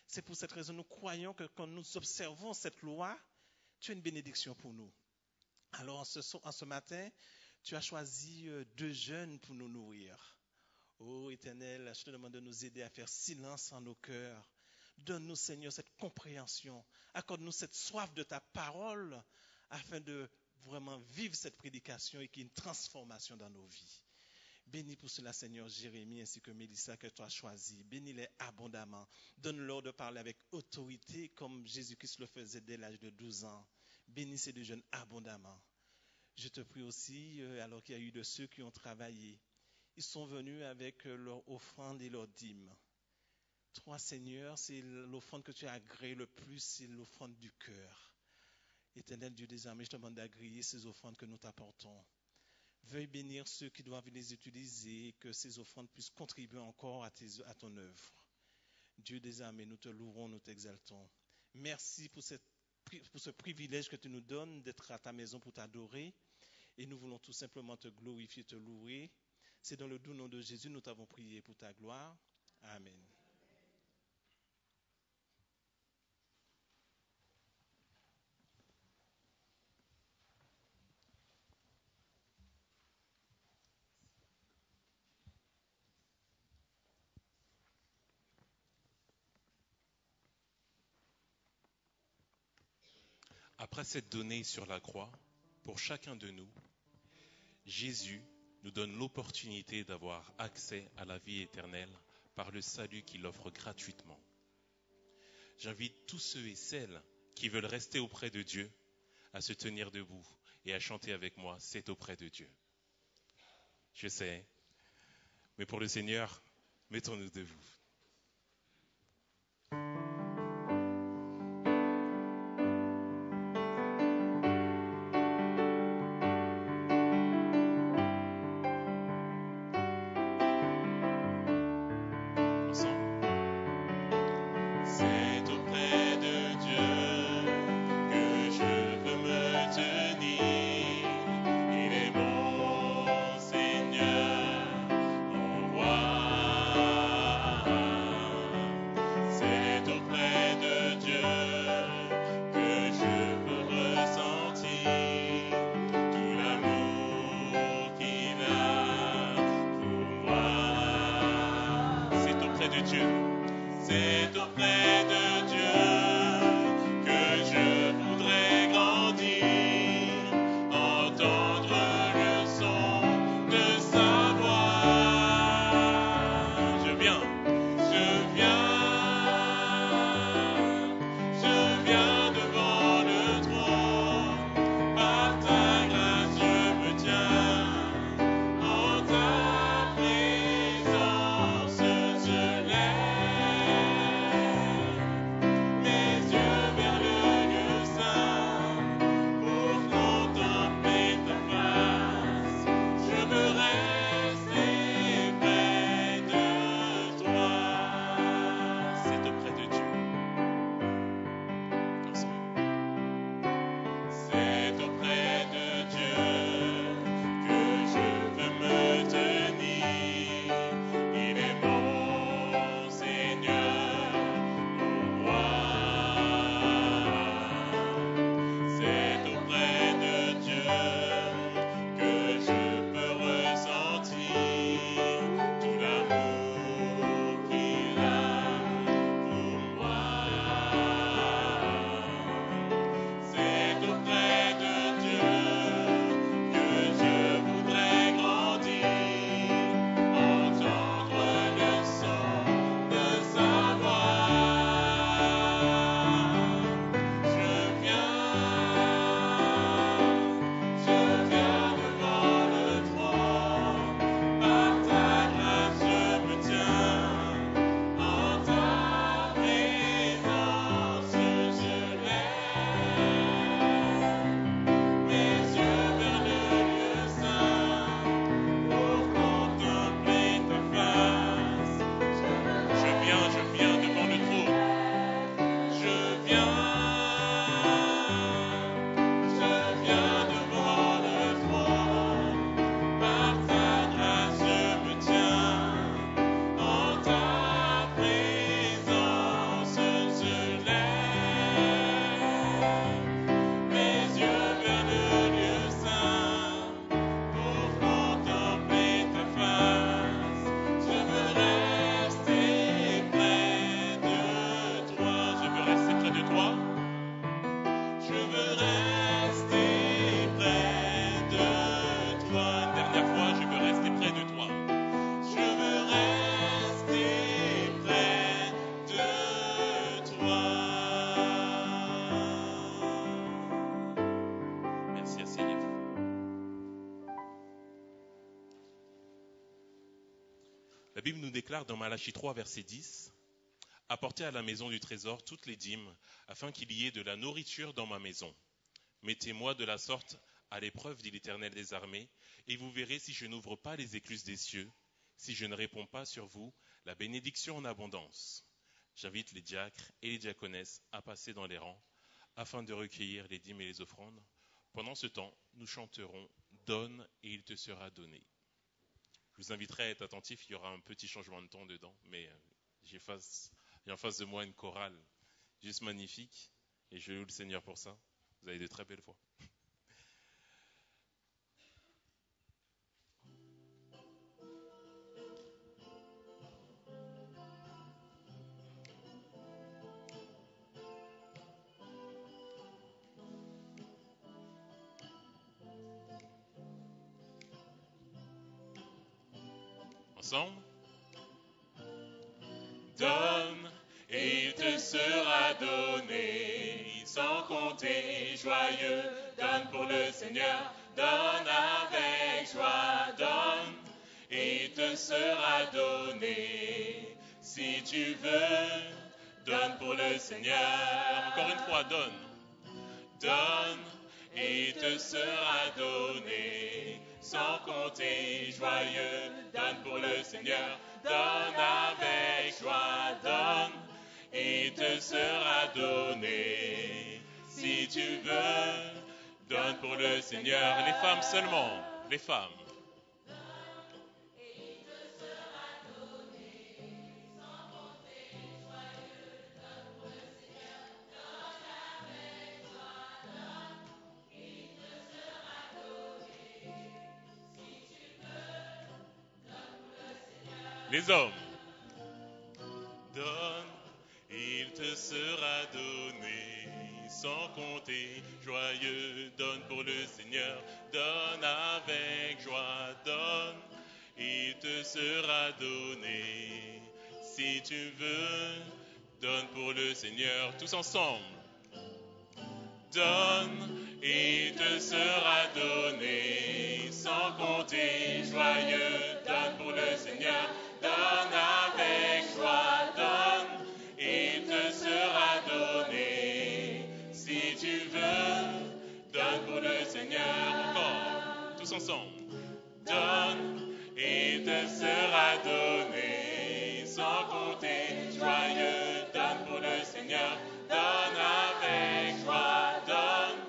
C'est pour cette raison que nous croyons que quand nous observons cette loi, tu as une bénédiction pour nous. Alors en ce matin, tu as choisi 2 jeunes pour nous nourrir. Ô Éternel, je te demande de nous aider à faire silence en nos cœurs. Donne-nous, Seigneur, cette compréhension. Accorde-nous cette soif de ta parole afin de vraiment vivre cette prédication et qu'il y ait une transformation dans nos vies. Bénis pour cela, Seigneur, Jérémie ainsi que Mélissa que tu as choisi. Bénis-les abondamment. Donne-leur de parler avec autorité comme Jésus-Christ le faisait dès l'âge de 12 ans. Bénis ces 2 jeunes abondamment. Je te prie aussi, alors qu'il y a eu de ceux qui ont travaillé, ils sont venus avec leur offrande et leur dîme. Toi, Seigneur, c'est l'offrande que tu as agréée le plus, c'est l'offrande du cœur. Éternel Dieu des armées, je te demande d'agréer ces offrandes que nous t'apportons. Veuille bénir ceux qui doivent les utiliser et que ces offrandes puissent contribuer encore à ton œuvre. Dieu des armées, nous te louerons, nous t'exaltons. Merci pour ce privilège que tu nous donnes d'être à ta maison pour t'adorer. Et nous voulons tout simplement te glorifier, te louer. C'est dans le doux nom de Jésus nous t'avons prié pour ta gloire. Amen. Après s'être donné sur la croix, pour chacun de nous, Jésus nous donne l'opportunité d'avoir accès à la vie éternelle par le salut qu'il offre gratuitement. J'invite tous ceux et celles qui veulent rester auprès de Dieu à se tenir debout et à chanter avec moi « C'est auprès de Dieu ». Je sais, mais pour le Seigneur, mettons-nous debout. Seigneur, C'est auprès de Dieu que je voudrais grandir, entendre le son de sa voix. Je viens devant le trône, par ta grâce je me tiens, en ta présence je lève mes yeux vers le lieu saint, pour contempler ta face. Je veux rester près de toi. C'est auprès de Dieu. C'est auprès de Dieu que je veux me tenir. Il est mon Seigneur, mon roi. C'est auprès de Dieu que je peux ressentir tout l'amour qu'il a pour moi. C'est auprès de Dieu que je voudrais grandir, entendre le son de sa voix. Je viens devant le trône, par ta grâce je me tiens, en ta présence je lève mes yeux vers le lieu saint, pour contempler ta face. Je viens devant le trône. Je viens devant le trône, par ta grâce je me tiens, en ta présence je lève mes yeux vers le lieu saint, pour contempler ta face. Je veux rester près de toi. Je veux rester près de toi. Je veux rester près de toi. Une dernière fois, je veux rester près de toi. Je veux rester près de toi. Merci, Seigneur. La Bible nous déclare dans Malachie 3, verset 10, « Apportez à la maison du trésor toutes les dîmes, afin qu'il y ait de la nourriture dans ma maison. Mettez-moi de la sorte à l'épreuve, dit l'Éternel des armées, et vous verrez si je n'ouvre pas les écluses des cieux, si je ne réponds pas sur vous la bénédiction en abondance. » J'invite les diacres et les diaconesses à passer dans les rangs, afin de recueillir les dîmes et les offrandes. Pendant ce temps, nous chanterons « Donne et il te sera donné ». Je vous inviterai à être attentif, il y aura un petit changement de ton dedans, mais j'ai en face de moi une chorale juste magnifique, et je loue le Seigneur pour ça. Vous avez de très belles voix. Ensemble. Donne et il te sera donné, sans compter joyeux. Donne pour le Seigneur, donne avec joie. Donne et il te sera donné. Si tu veux, donne pour le Seigneur. Encore une fois, donne. Donne et il te sera donné, sans compter joyeux. Donne pour le Seigneur, donne avec joie. Donne et il te sera donné. Si tu veux, donne pour le Seigneur. Les femmes seulement, les femmes. Les hommes. Donne te sera donné sans compter. Joyeux, donne pour le Seigneur, donne avec joie, donne, il te sera donné. Si tu veux, donne pour le Seigneur, tous ensemble. Donne, il te sera donné sans compter. Joyeux, donne pour le Seigneur, donne avec joie, donne, il te sera donné. Si tu veux, donne pour le Seigneur, encore, tous ensemble. Donne, il te sera donné sans compter. Joyeux, donne pour le Seigneur, donne avec joie, donne,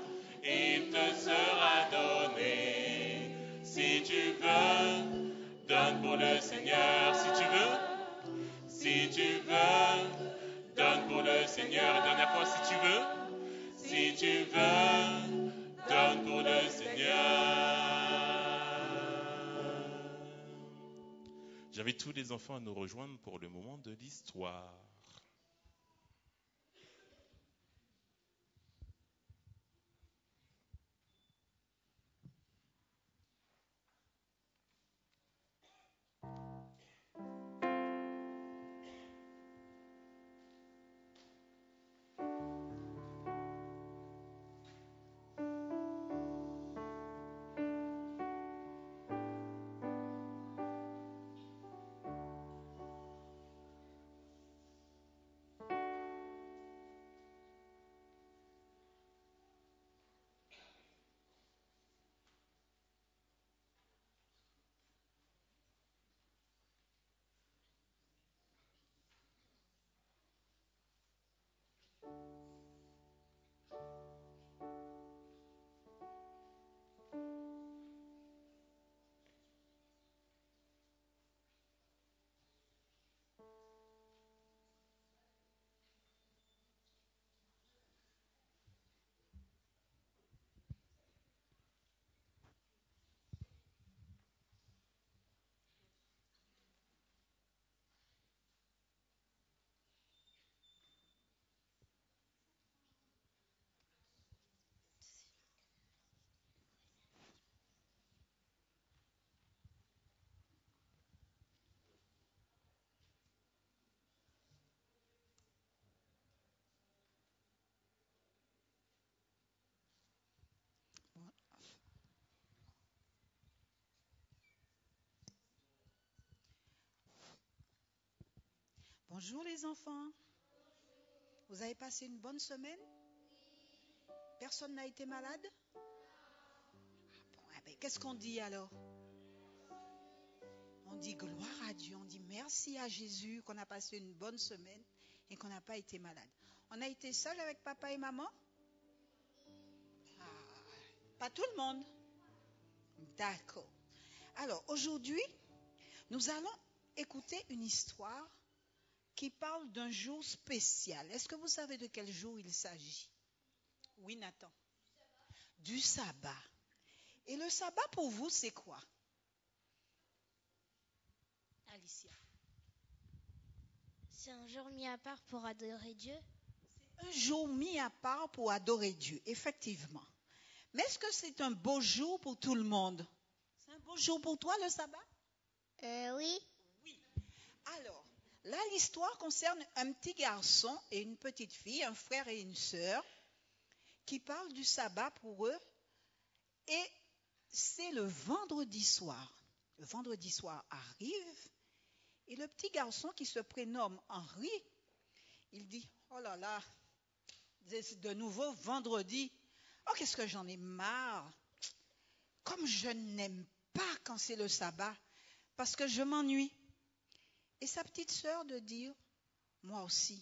il te sera donné. Si tu veux, donne pour le Seigneur. Si tu veux, donne pour le Seigneur. Dernière fois, si tu veux, donne pour le Seigneur. J'invite tous les enfants à nous rejoindre pour le moment de l'histoire. Bonjour les enfants. Vous avez passé une bonne semaine? Personne n'a été malade? Bon, qu'est-ce qu'on dit alors? On dit gloire à Dieu, on dit merci à Jésus qu'on a passé une bonne semaine et qu'on n'a pas été malade. On a été seul avec papa et maman? Pas tout le monde. D'accord. Alors aujourd'hui, nous allons écouter une histoire qui parle d'un jour spécial. Est-ce que vous savez de quel jour il s'agit? Oui, Nathan. Du sabbat. Et le sabbat pour vous, c'est quoi? Alicia. C'est un jour mis à part pour adorer Dieu. C'est un jour mis à part pour adorer Dieu, effectivement. Mais est-ce que c'est un beau jour pour tout le monde? C'est un beau jour pour toi, le sabbat? Oui. Oui. Alors, là, l'histoire concerne un petit garçon et une petite fille, un frère et une sœur, qui parlent du sabbat pour eux. Et c'est le vendredi soir. Le vendredi soir arrive et le petit garçon qui se prénomme Henri, il dit, oh là là, c'est de nouveau vendredi. Oh, qu'est-ce que j'en ai marre. Comme je n'aime pas quand c'est le sabbat, parce que je m'ennuie. Et sa petite sœur de dire, moi aussi,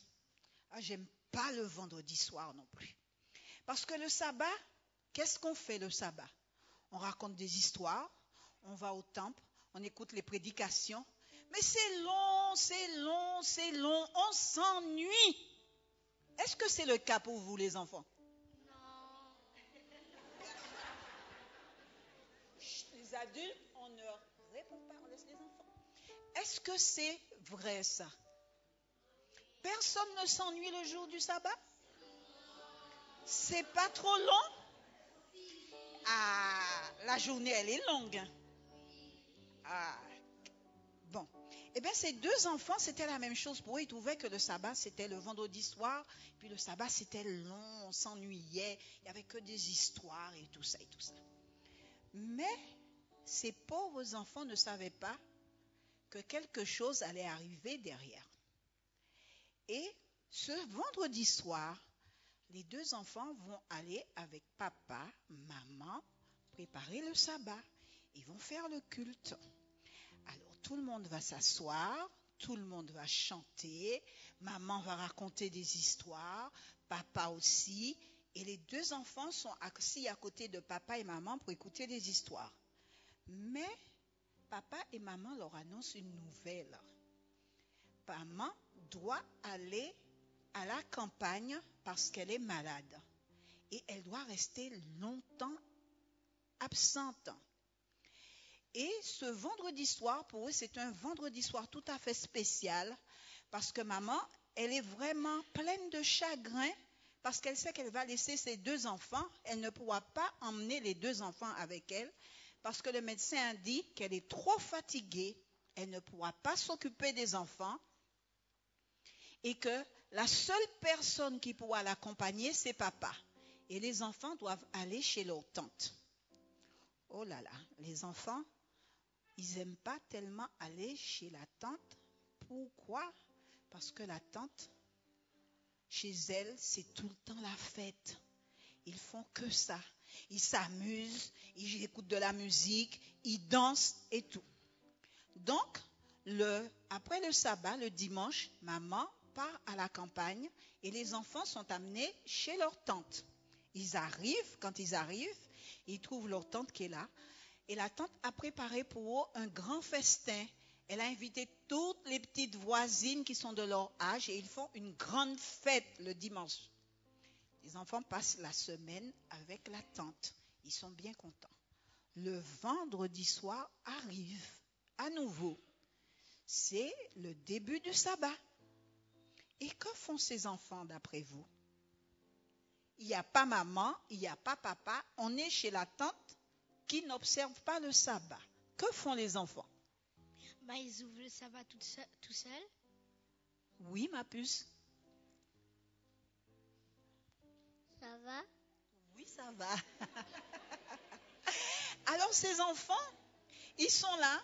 j'aime pas le vendredi soir non plus. Parce que le sabbat, qu'est-ce qu'on fait le sabbat? On raconte des histoires, on va au temple, on écoute les prédications, mais c'est long, c'est long, c'est long, on s'ennuie. Est-ce que c'est le cas pour vous les enfants? Non. Les adultes, on ne répond pas, on laisse les enfants. Est-ce que c'est vrai ça? Personne ne s'ennuie le jour du sabbat? C'est pas trop long? Ah, la journée, elle est longue. Ah, bon. Eh bien, ces deux enfants, c'était la même chose pour eux. Ils trouvaient que le sabbat, c'était le vendredi soir. Puis le sabbat, c'était long, on s'ennuyait. Il n'y avait que des histoires et tout ça et tout ça. Mais ces pauvres enfants ne savaient pas que quelque chose allait arriver derrière. Et ce vendredi soir, les deux enfants vont aller avec papa, maman, préparer le sabbat. Ils vont faire le culte. Alors tout le monde va s'asseoir, tout le monde va chanter, maman va raconter des histoires, papa aussi, et les deux enfants sont assis à côté de papa et maman pour écouter des histoires. Mais papa et maman leur annoncent une nouvelle. Maman doit aller à la campagne parce qu'elle est malade et elle doit rester longtemps absente. Et ce vendredi soir, pour eux, c'est un vendredi soir tout à fait spécial parce que maman, elle est vraiment pleine de chagrin parce qu'elle sait qu'elle va laisser ses deux enfants. Elle ne pourra pas emmener les deux enfants avec elle parce que le médecin a dit qu'elle est trop fatiguée. Elle ne pourra pas s'occuper des enfants et que la seule personne qui pourra l'accompagner, c'est papa. Et les enfants doivent aller chez leur tante. Oh là là, les enfants, ils n'aiment pas tellement aller chez la tante. Pourquoi? Parce que la tante, chez elle, c'est tout le temps la fête. Ils font que ça. Ils s'amusent, ils écoutent de la musique, ils dansent et tout. Donc, après le sabbat, le dimanche, maman part à la campagne et les enfants sont amenés chez leur tante. Quand ils arrivent, ils trouvent leur tante qui est là. Et la tante a préparé pour eux un grand festin. Elle a invité toutes les petites voisines qui sont de leur âge et ils font une grande fête le dimanche. Les enfants passent la semaine avec la tante. Ils sont bien contents. Le vendredi soir arrive à nouveau. C'est le début du sabbat. Et que font ces enfants d'après vous? Il n'y a pas maman, il n'y a pas papa. On est chez la tante qui n'observe pas le sabbat. Que font les enfants? Ils ouvrent le sabbat tout seul. Oui, ma puce. Ça va? Oui, ça va. Alors ces enfants, ils sont là.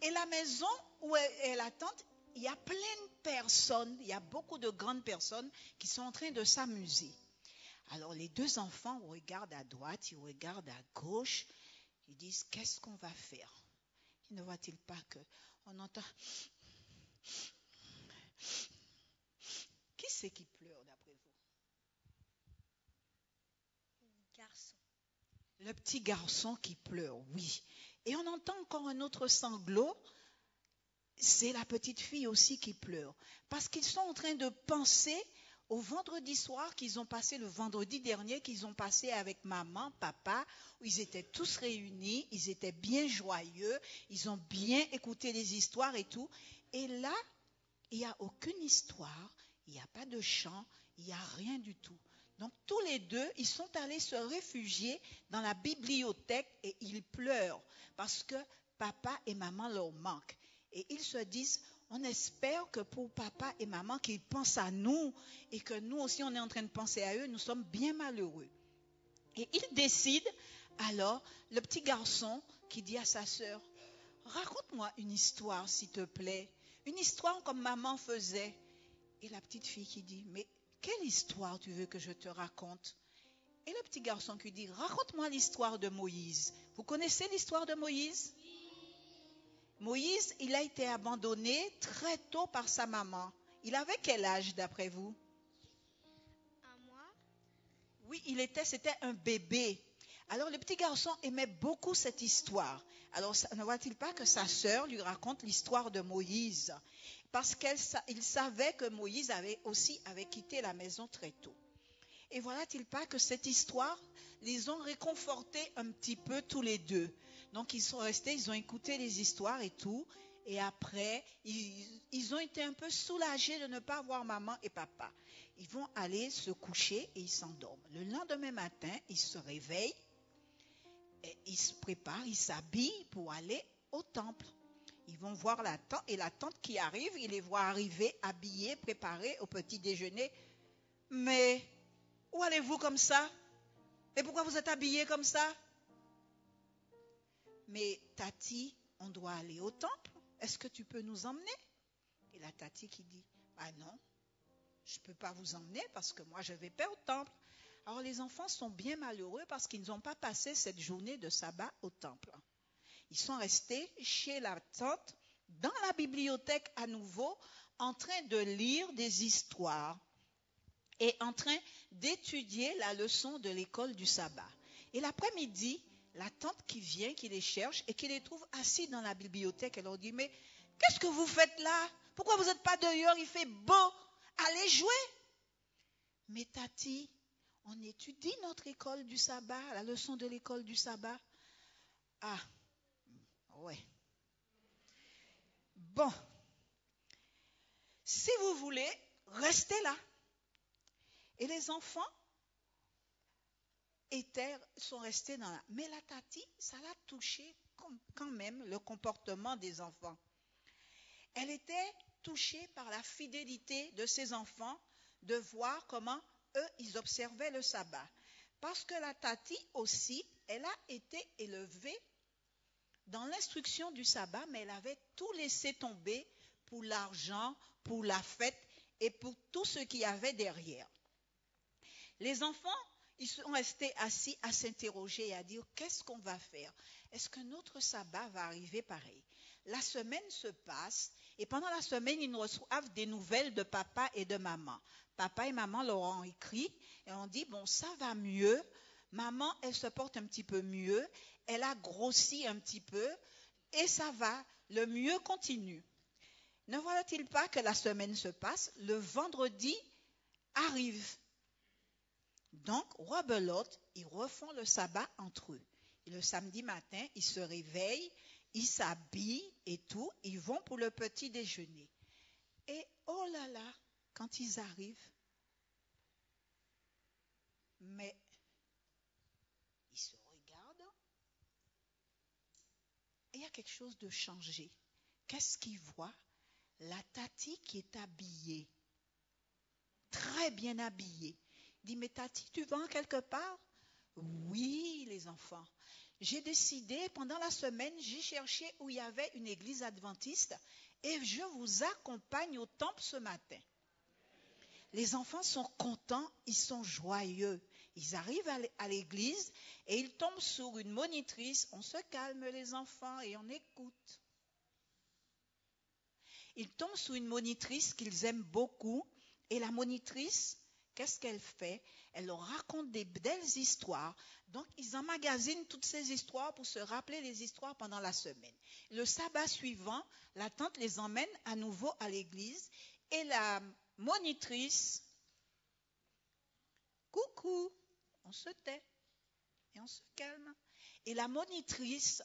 Et la maison où est la tante, il y a plein de personnes, il y a beaucoup de grandes personnes qui sont en train de s'amuser. Alors les deux enfants regardent à droite, ils regardent à gauche, ils disent qu'est-ce qu'on va faire? Il ne voit-il pas qu'on entend... Qui c'est qui pleure d'après vous? Garçon. Le petit garçon qui pleure, oui. Et on entend encore un autre sanglot. C'est la petite fille aussi qui pleure. Parce qu'ils sont en train de penser au vendredi soir qu'ils ont passé, le vendredi dernier, qu'ils ont passé avec maman, papa, où ils étaient tous réunis, ils étaient bien joyeux, ils ont bien écouté les histoires et tout. Et là, il n'y a aucune histoire, il n'y a pas de chant, il n'y a rien du tout. Donc tous les deux, ils sont allés se réfugier dans la bibliothèque et ils pleurent parce que papa et maman leur manquent. Et ils se disent, on espère que pour papa et maman qu'ils pensent à nous et que nous aussi on est en train de penser à eux, nous sommes bien malheureux. Et ils décident, alors le petit garçon qui dit à sa sœur, raconte-moi une histoire s'il te plaît, une histoire comme maman faisait. Et la petite fille qui dit, mais quelle histoire tu veux que je te raconte? Et le petit garçon qui dit, raconte-moi l'histoire de Moïse. Vous connaissez l'histoire de Moïse? Moïse, il a été abandonné très tôt par sa maman. Il avait quel âge d'après vous? 1 mois. Oui, c'était un bébé. Alors le petit garçon aimait beaucoup cette histoire. Alors ne voit-il pas que sa sœur lui raconte l'histoire de Moïse? Parce qu'il savait que Moïse avait quitté la maison très tôt. Et voilà-t-il pas que cette histoire les ont réconfortés un petit peu tous les deux. Donc ils sont restés, ils ont écouté les histoires et tout. Et après, ils ont été un peu soulagés de ne pas voir maman et papa. Ils vont aller se coucher et ils s'endorment. Le lendemain matin, ils se réveillent, et ils se préparent, ils s'habillent pour aller au temple. Ils vont voir la tante, et la tante qui arrive, ils les voient arriver, habillés, préparés au petit déjeuner. Mais où allez-vous comme ça? Et pourquoi vous êtes habillés comme ça? Mais Tati, on doit aller au temple. Est-ce que tu peux nous emmener? Et la Tati qui dit, ah non, je ne peux pas vous emmener parce que moi je ne vais pas au temple. Alors les enfants sont bien malheureux parce qu'ils n'ont pas passé cette journée de sabbat au temple. Ils sont restés chez la tante, dans la bibliothèque à nouveau, en train de lire des histoires et en train d'étudier la leçon de l'école du sabbat. Et l'après-midi, la tante qui vient, qui les cherche et qui les trouve assis dans la bibliothèque, elle leur dit, mais qu'est-ce que vous faites là? Pourquoi vous n'êtes pas dehors? Il fait beau. Allez jouer. Mais Tati, on étudie notre école du sabbat, la leçon de l'école du sabbat. Ah, ouais. Bon. Si vous voulez, restez là. Et les enfants sont restés dans la... Mais la Tati, ça l'a touché quand même, le comportement des enfants. Elle était touchée par la fidélité de ses enfants, de voir comment eux, ils observaient le sabbat. Parce que la Tati aussi, elle a été élevée dans l'instruction du sabbat, mais elle avait tout laissé tomber pour l'argent, pour la fête et pour tout ce qu'il y avait derrière. Les enfants, ils sont restés assis à s'interroger et à dire, qu'est-ce qu'on va faire? Est-ce que notre sabbat va arriver pareil? La semaine se passe et pendant la semaine, ils reçoivent des nouvelles de papa et de maman. Papa et maman leur ont écrit et ont dit, bon, ça va mieux. Maman, elle se porte un petit peu mieux. Elle a grossi un petit peu et ça va. Le mieux continue. Ne voilà-t-il pas que la semaine se passe? Le vendredi arrive. Donc, rebelote, ils refont le sabbat entre eux. Et le samedi matin, ils se réveillent, ils s'habillent et tout, ils vont pour le petit déjeuner. Et oh là là, quand ils arrivent, mais ils se regardent, et il y a quelque chose de changé. Qu'est-ce qu'ils voient? La Tati qui est habillée, très bien habillée. Il dit, mais Tati, tu vas quelque part? Oui, les enfants. J'ai décidé, pendant la semaine, j'ai cherché où il y avait une église adventiste et je vous accompagne au temple ce matin. Les enfants sont contents, ils sont joyeux. Ils arrivent à l'église et ils tombent sur une monitrice. On se calme les enfants et on écoute. Ils tombent sur une monitrice qu'ils aiment beaucoup et la monitrice, qu'est-ce qu'elle fait? Elle leur raconte des belles histoires. Donc, ils emmagasinent toutes ces histoires pour se rappeler les histoires pendant la semaine. Le sabbat suivant, la tante les emmène à nouveau à l'église et la monitrice, coucou, on se tait et on se calme. Et la monitrice,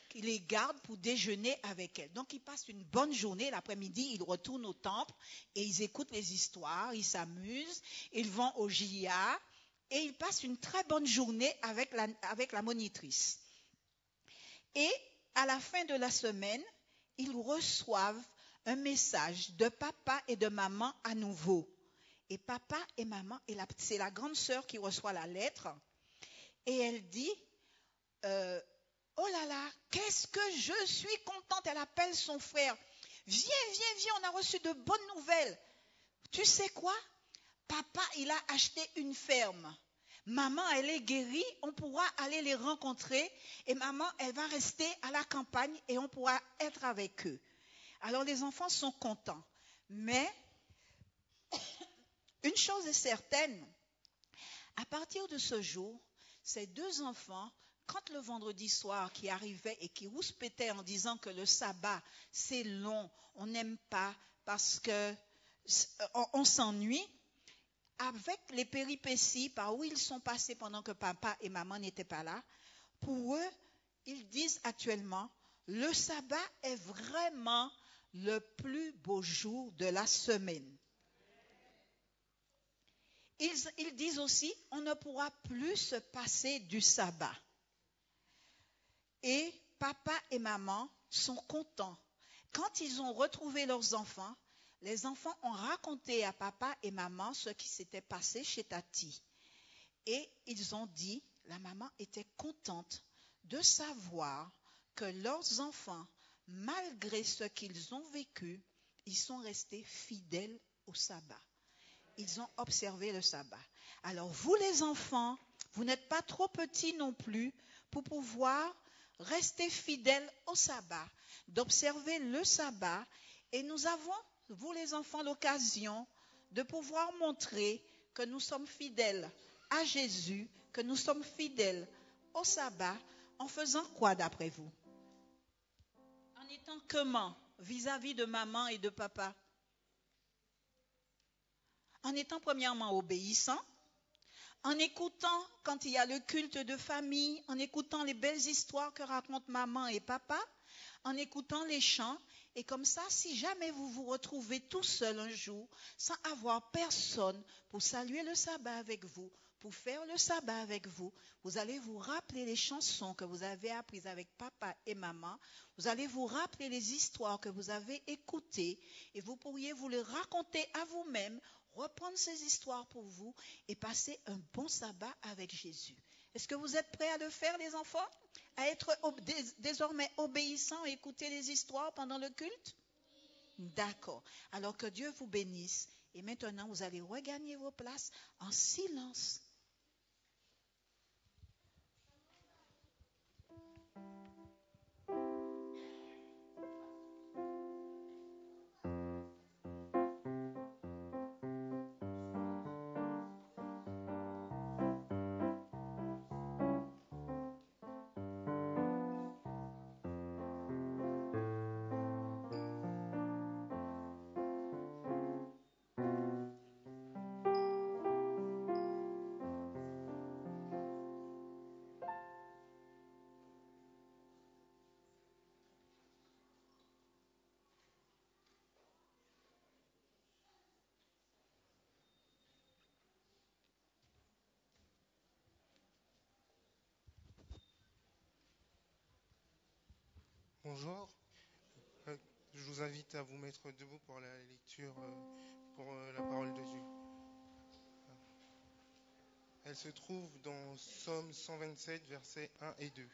qui les garde pour déjeuner avec elle. Donc, ils passent une bonne journée. L'après-midi, ils retournent au temple et ils écoutent les histoires, ils s'amusent, ils vont au JIA et ils passent une très bonne journée avec la monitrice. Et à la fin de la semaine, ils reçoivent un message de papa et de maman à nouveau. Et papa et maman, c'est la grande sœur qui reçoit la lettre et elle dit... oh là là, qu'est-ce que je suis contente. Elle appelle son frère. Viens, on a reçu de bonnes nouvelles. Tu sais quoi? Papa, il a acheté une ferme. Maman, elle est guérie, on pourra aller les rencontrer. Et maman, elle va rester à la campagne et on pourra être avec eux. Alors les enfants sont contents. Mais, une chose est certaine, à partir de ce jour, ces deux enfants, quand le vendredi soir qui arrivait et qui rouspétaient en disant que le sabbat, c'est long, on n'aime pas parce qu'on s'ennuie, avec les péripéties par où ils sont passés pendant que papa et maman n'étaient pas là, pour eux, ils disent actuellement, le sabbat est vraiment le plus beau jour de la semaine. Ils disent aussi, on ne pourra plus se passer du sabbat. Et papa et maman sont contents. Quand ils ont retrouvé leurs enfants, les enfants ont raconté à papa et maman ce qui s'était passé chez Tati. Et ils ont dit, la maman était contente de savoir que leurs enfants, malgré ce qu'ils ont vécu, ils sont restés fidèles au sabbat. Ils ont observé le sabbat. Alors vous les enfants, vous n'êtes pas trop petits non plus pour pouvoir rester fidèles au sabbat, d'observer le sabbat. Et nous avons, vous les enfants, l'occasion de pouvoir montrer que nous sommes fidèles à Jésus, que nous sommes fidèles au sabbat, en faisant quoi d'après vous? En étant comment vis-à-vis de maman et de papa? En étant premièrement obéissant, en écoutant quand il y a le culte de famille, en écoutant les belles histoires que racontent maman et papa, en écoutant les chants. Et comme ça, si jamais vous vous retrouvez tout seul un jour, sans avoir personne pour saluer le sabbat avec vous, pour faire le sabbat avec vous, vous allez vous rappeler les chansons que vous avez apprises avec papa et maman, vous allez vous rappeler les histoires que vous avez écoutées, et vous pourriez vous les raconter à vous-même, reprendre ces histoires pour vous et passer un bon sabbat avec Jésus. Est-ce que vous êtes prêts à le faire, les enfants? À être désormais obéissants et écouter les histoires pendant le culte? D'accord. Alors que Dieu vous bénisse. Et maintenant, vous allez regagner vos places en silence. Bonjour, je vous invite à vous mettre debout pour la lecture, pour la parole de Dieu. Elle se trouve dans Psaume 127, versets 1 et 2.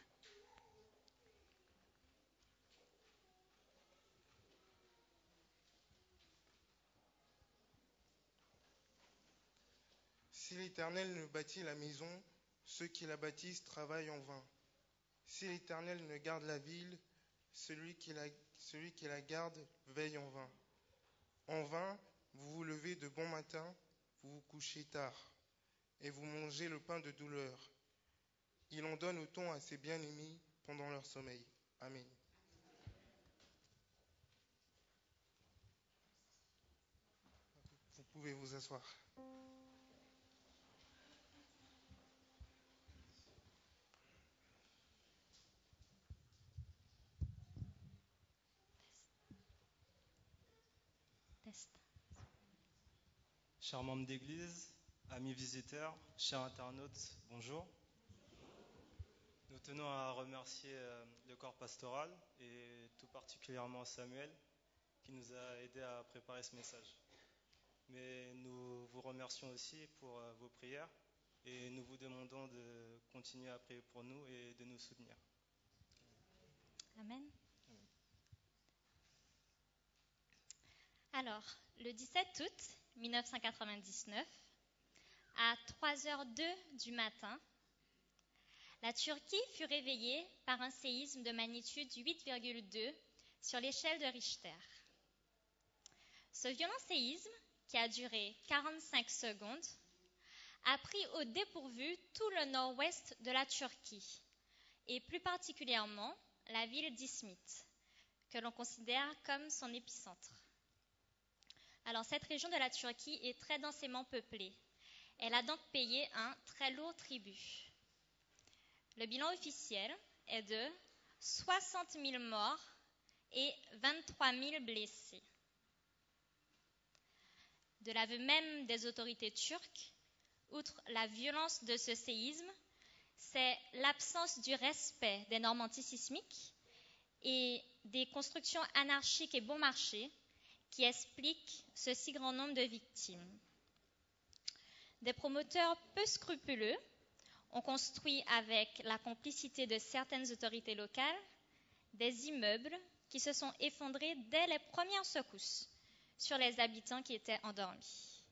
Si l'Éternel ne bâtit la maison, ceux qui la bâtissent travaillent en vain. Si l'Éternel ne garde la ville, celui qui la garde veille en vain. En vain, vous vous levez de bon matin, vous vous couchez tard, et vous mangez le pain de douleur. Il en donne autant à ses bien-aimés pendant leur sommeil. Amen. Vous pouvez vous asseoir. Chers membres d'église, amis visiteurs, chers internautes, bonjour. Nous tenons à remercier le corps pastoral et tout particulièrement Samuel qui nous a aidés à préparer ce message. Mais nous vous remercions aussi pour vos prières et nous vous demandons de continuer à prier pour nous et de nous soutenir. Amen. Alors, le 17 août 1999, à 3h02 du matin, la Turquie fut réveillée par un séisme de magnitude 8,2 sur l'échelle de Richter. Ce violent séisme, qui a duré 45 secondes, a pris au dépourvu tout le nord-ouest de la Turquie, et plus particulièrement la ville d'Izmit, que l'on considère comme son épicentre. Alors, cette région de la Turquie est très densément peuplée. Elle a donc payé un très lourd tribut. Le bilan officiel est de 60 000 morts et 23 000 blessés. De l'aveu même des autorités turques, outre la violence de ce séisme, c'est l'absence du respect des normes antisismiques et des constructions anarchiques et bon marché qui expliquent ce si grand nombre de victimes. Des promoteurs peu scrupuleux ont construit avec la complicité de certaines autorités locales des immeubles qui se sont effondrés dès les premières secousses sur les habitants qui étaient endormis.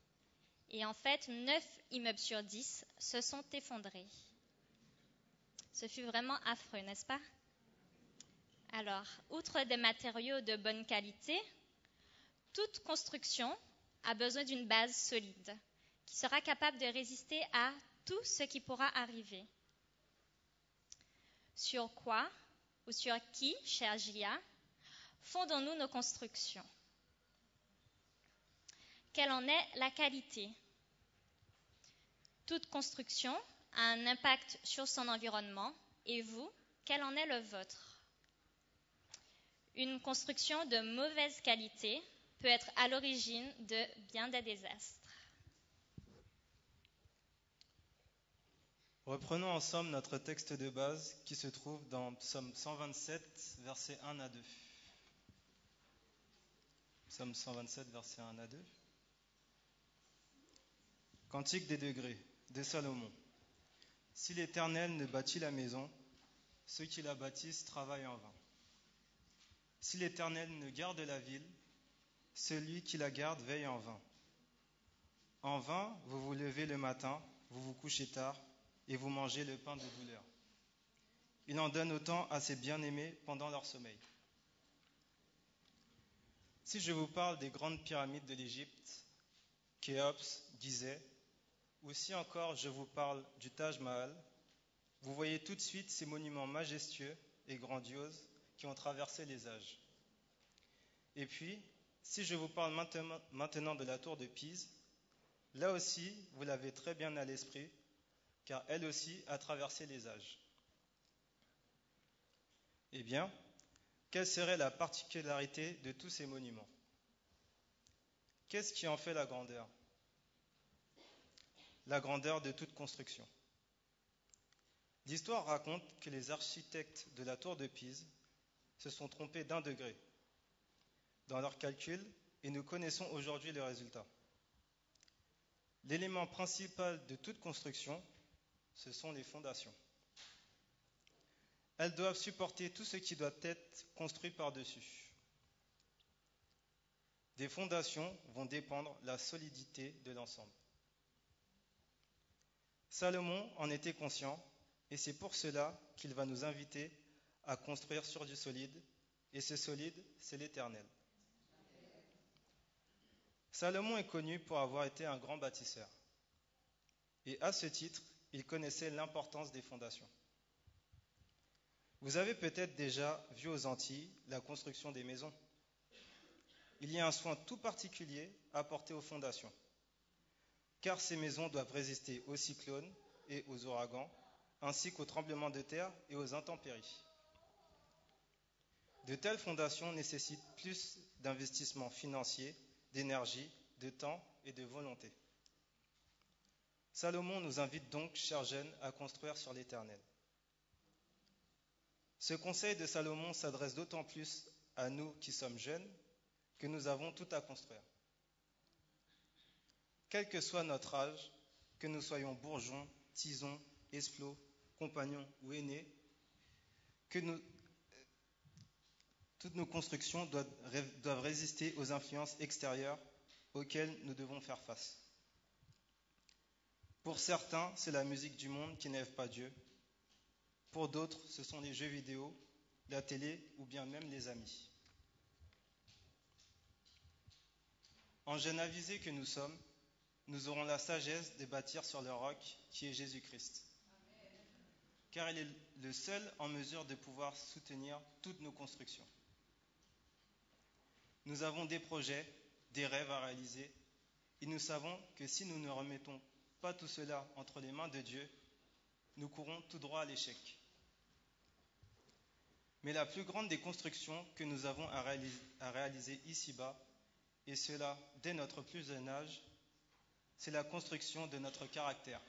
Et en fait, 9 immeubles sur 10 se sont effondrés. Ce fut vraiment affreux, n'est-ce pas? Alors, outre des matériaux de bonne qualité, toute construction a besoin d'une base solide qui sera capable de résister à tout ce qui pourra arriver. Sur quoi ou sur qui, cher Gia, fondons-nous nos constructions? Quelle en est la qualité? Toute construction a un impact sur son environnement, et vous, quel en est le vôtre? Une construction de mauvaise qualité peut être à l'origine de bien des désastres. Reprenons ensemble notre texte de base qui se trouve dans Psaume 127, versets 1 à 2. Psaume 127, versets 1 à 2. Cantique des degrés de Salomon. Si l'Éternel ne bâtit la maison, ceux qui la bâtissent travaillent en vain. Si l'Éternel ne garde la ville, celui qui la garde veille en vain. En vain, vous vous levez le matin, vous vous couchez tard, et vous mangez le pain de douleur. Il en donne autant à ses bien-aimés pendant leur sommeil. Si je vous parle des grandes pyramides de l'Égypte, Khéops, Gizeh, ou si encore je vous parle du Taj Mahal, vous voyez tout de suite ces monuments majestueux et grandioses qui ont traversé les âges. Et puis, si je vous parle maintenant de la tour de Pise, là aussi, vous l'avez très bien à l'esprit, car elle aussi a traversé les âges. Eh bien, quelle serait la particularité de tous ces monuments? Qu'est-ce qui en fait la grandeur? La grandeur de toute construction. L'histoire raconte que les architectes de la tour de Pise se sont trompés d'1 degré dans leurs calculs et nous connaissons aujourd'hui le résultat. L'élément principal de toute construction, ce sont les fondations. Elles doivent supporter tout ce qui doit être construit par-dessus. Des fondations vont dépendre la solidité de l'ensemble. Salomon en était conscient et c'est pour cela qu'il va nous inviter à construire sur du solide et ce solide, c'est l'Éternel. Salomon est connu pour avoir été un grand bâtisseur et à ce titre, il connaissait l'importance des fondations. Vous avez peut-être déjà vu aux Antilles la construction des maisons. Il y a un soin tout particulier apporté aux fondations, car ces maisons doivent résister aux cyclones et aux ouragans, ainsi qu'aux tremblements de terre et aux intempéries. De telles fondations nécessitent plus d'investissements financiers, d'énergie, de temps et de volonté. Salomon nous invite donc, chers jeunes, à construire sur l'Éternel. Ce conseil de Salomon s'adresse d'autant plus à nous qui sommes jeunes que nous avons tout à construire. Quel que soit notre âge, que nous soyons bourgeons, tisons, esplots, compagnons ou aînés, toutes nos constructions doivent résister aux influences extérieures auxquelles nous devons faire face. Pour certains, c'est la musique du monde qui n'élève pas Dieu. Pour d'autres, ce sont les jeux vidéo, la télé ou bien même les amis. En jeunes avisés que nous sommes, nous aurons la sagesse de bâtir sur le roc qui est Jésus-Christ. Car il est le seul en mesure de pouvoir soutenir toutes nos constructions. Nous avons des projets, des rêves à réaliser, et nous savons que si nous ne remettons pas tout cela entre les mains de Dieu, nous courons tout droit à l'échec. Mais la plus grande des constructions que nous avons à réaliser ici-bas, et cela dès notre plus jeune âge, c'est la construction de notre caractère.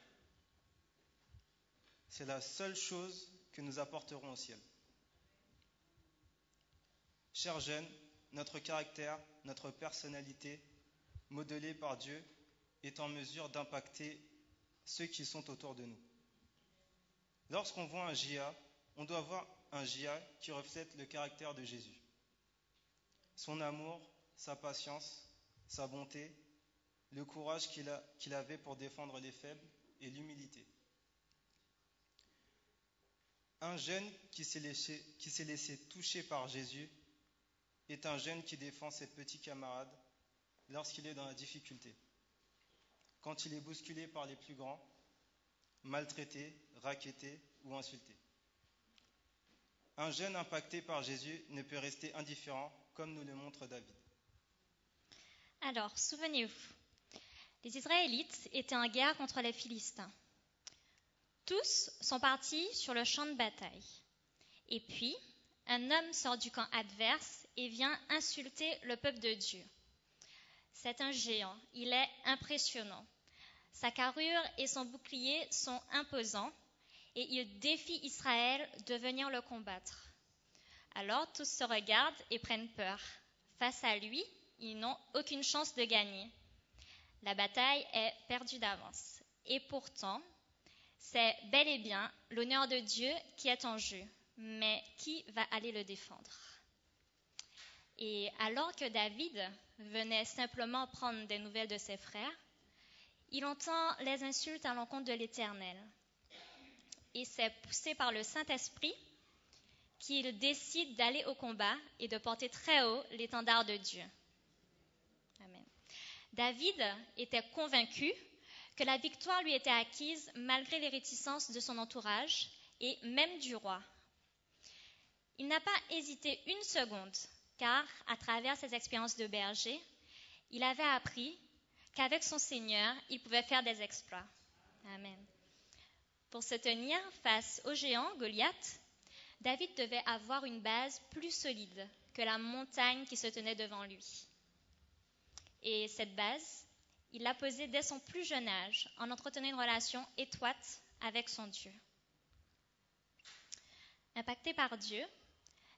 C'est la seule chose que nous apporterons au ciel. Chers jeunes, notre caractère, notre personnalité, modelée par Dieu, est en mesure d'impacter ceux qui sont autour de nous. Lorsqu'on voit un JA, on doit voir un JA qui reflète le caractère de Jésus. Son amour, sa patience, sa bonté, le courage qu'il avait pour défendre les faibles et l'humilité. Un jeune qui s'est laissé toucher par Jésus est un jeune qui défend ses petits camarades lorsqu'il est dans la difficulté, quand il est bousculé par les plus grands, maltraité, racketté ou insulté. Un jeune impacté par Jésus ne peut rester indifférent, comme nous le montre David. Alors, souvenez-vous, les Israélites étaient en guerre contre les Philistins. Tous sont partis sur le champ de bataille. Et puis, un homme sort du camp adverse et vient insulter le peuple de Dieu. C'est un géant, il est impressionnant. Sa carrure et son bouclier sont imposants et il défie Israël de venir le combattre. Alors tous se regardent et prennent peur. Face à lui, ils n'ont aucune chance de gagner. La bataille est perdue d'avance. Et pourtant, c'est bel et bien l'honneur de Dieu qui est en jeu. Mais qui va aller le défendre? Et alors que David venait simplement prendre des nouvelles de ses frères, il entend les insultes à l'encontre de l'Éternel. Et c'est poussé par le Saint-Esprit qu'il décide d'aller au combat et de porter très haut l'étendard de Dieu. Amen. David était convaincu que la victoire lui était acquise malgré les réticences de son entourage et même du roi. Il n'a pas hésité une seconde, car à travers ses expériences de berger, il avait appris qu'avec son Seigneur, il pouvait faire des exploits. Amen. Pour se tenir face au géant Goliath, David devait avoir une base plus solide que la montagne qui se tenait devant lui. Et cette base, il l'a posée dès son plus jeune âge, en entretenant une relation étroite avec son Dieu. Impacté par Dieu,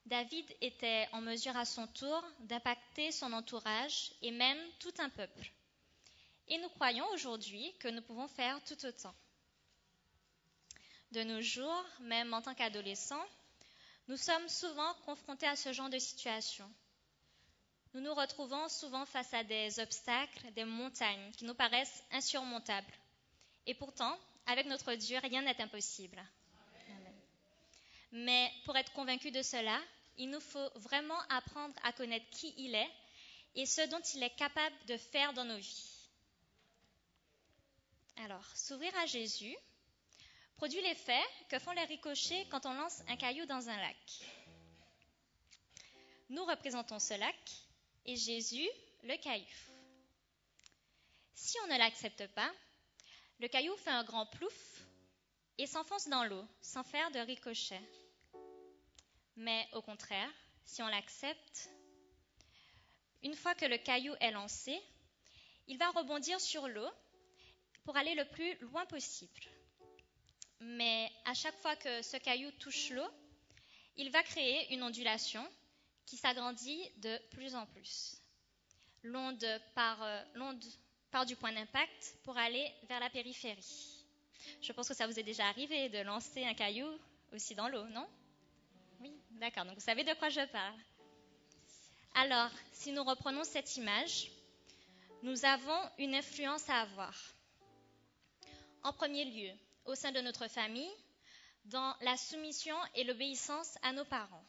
David était en mesure à son tour d'impacter son entourage et même tout un peuple. Et nous croyons aujourd'hui que nous pouvons faire tout autant. De nos jours, même en tant qu'adolescents, nous sommes souvent confrontés à ce genre de situation. Nous nous retrouvons souvent face à des obstacles, des montagnes qui nous paraissent insurmontables. Et pourtant, avec notre Dieu, rien n'est impossible. Amen. Mais pour être convaincu de cela, il nous faut vraiment apprendre à connaître qui il est et ce dont il est capable de faire dans nos vies. Alors, s'ouvrir à Jésus produit l'effet que font les ricochets quand on lance un caillou dans un lac. Nous représentons ce lac et Jésus, le caillou. Si on ne l'accepte pas, le caillou fait un grand plouf et s'enfonce dans l'eau sans faire de ricochet. Mais au contraire, si on l'accepte, une fois que le caillou est lancé, il va rebondir sur l'eau pour aller le plus loin possible. Mais à chaque fois que ce caillou touche l'eau, il va créer une ondulation qui s'agrandit de plus en plus. L'onde part du point d'impact pour aller vers la périphérie. Je pense que ça vous est déjà arrivé de lancer un caillou aussi dans l'eau, non? Oui, d'accord, donc vous savez de quoi je parle. Alors, si nous reprenons cette image, nous avons une influence à avoir. En premier lieu, au sein de notre famille, dans la soumission et l'obéissance à nos parents.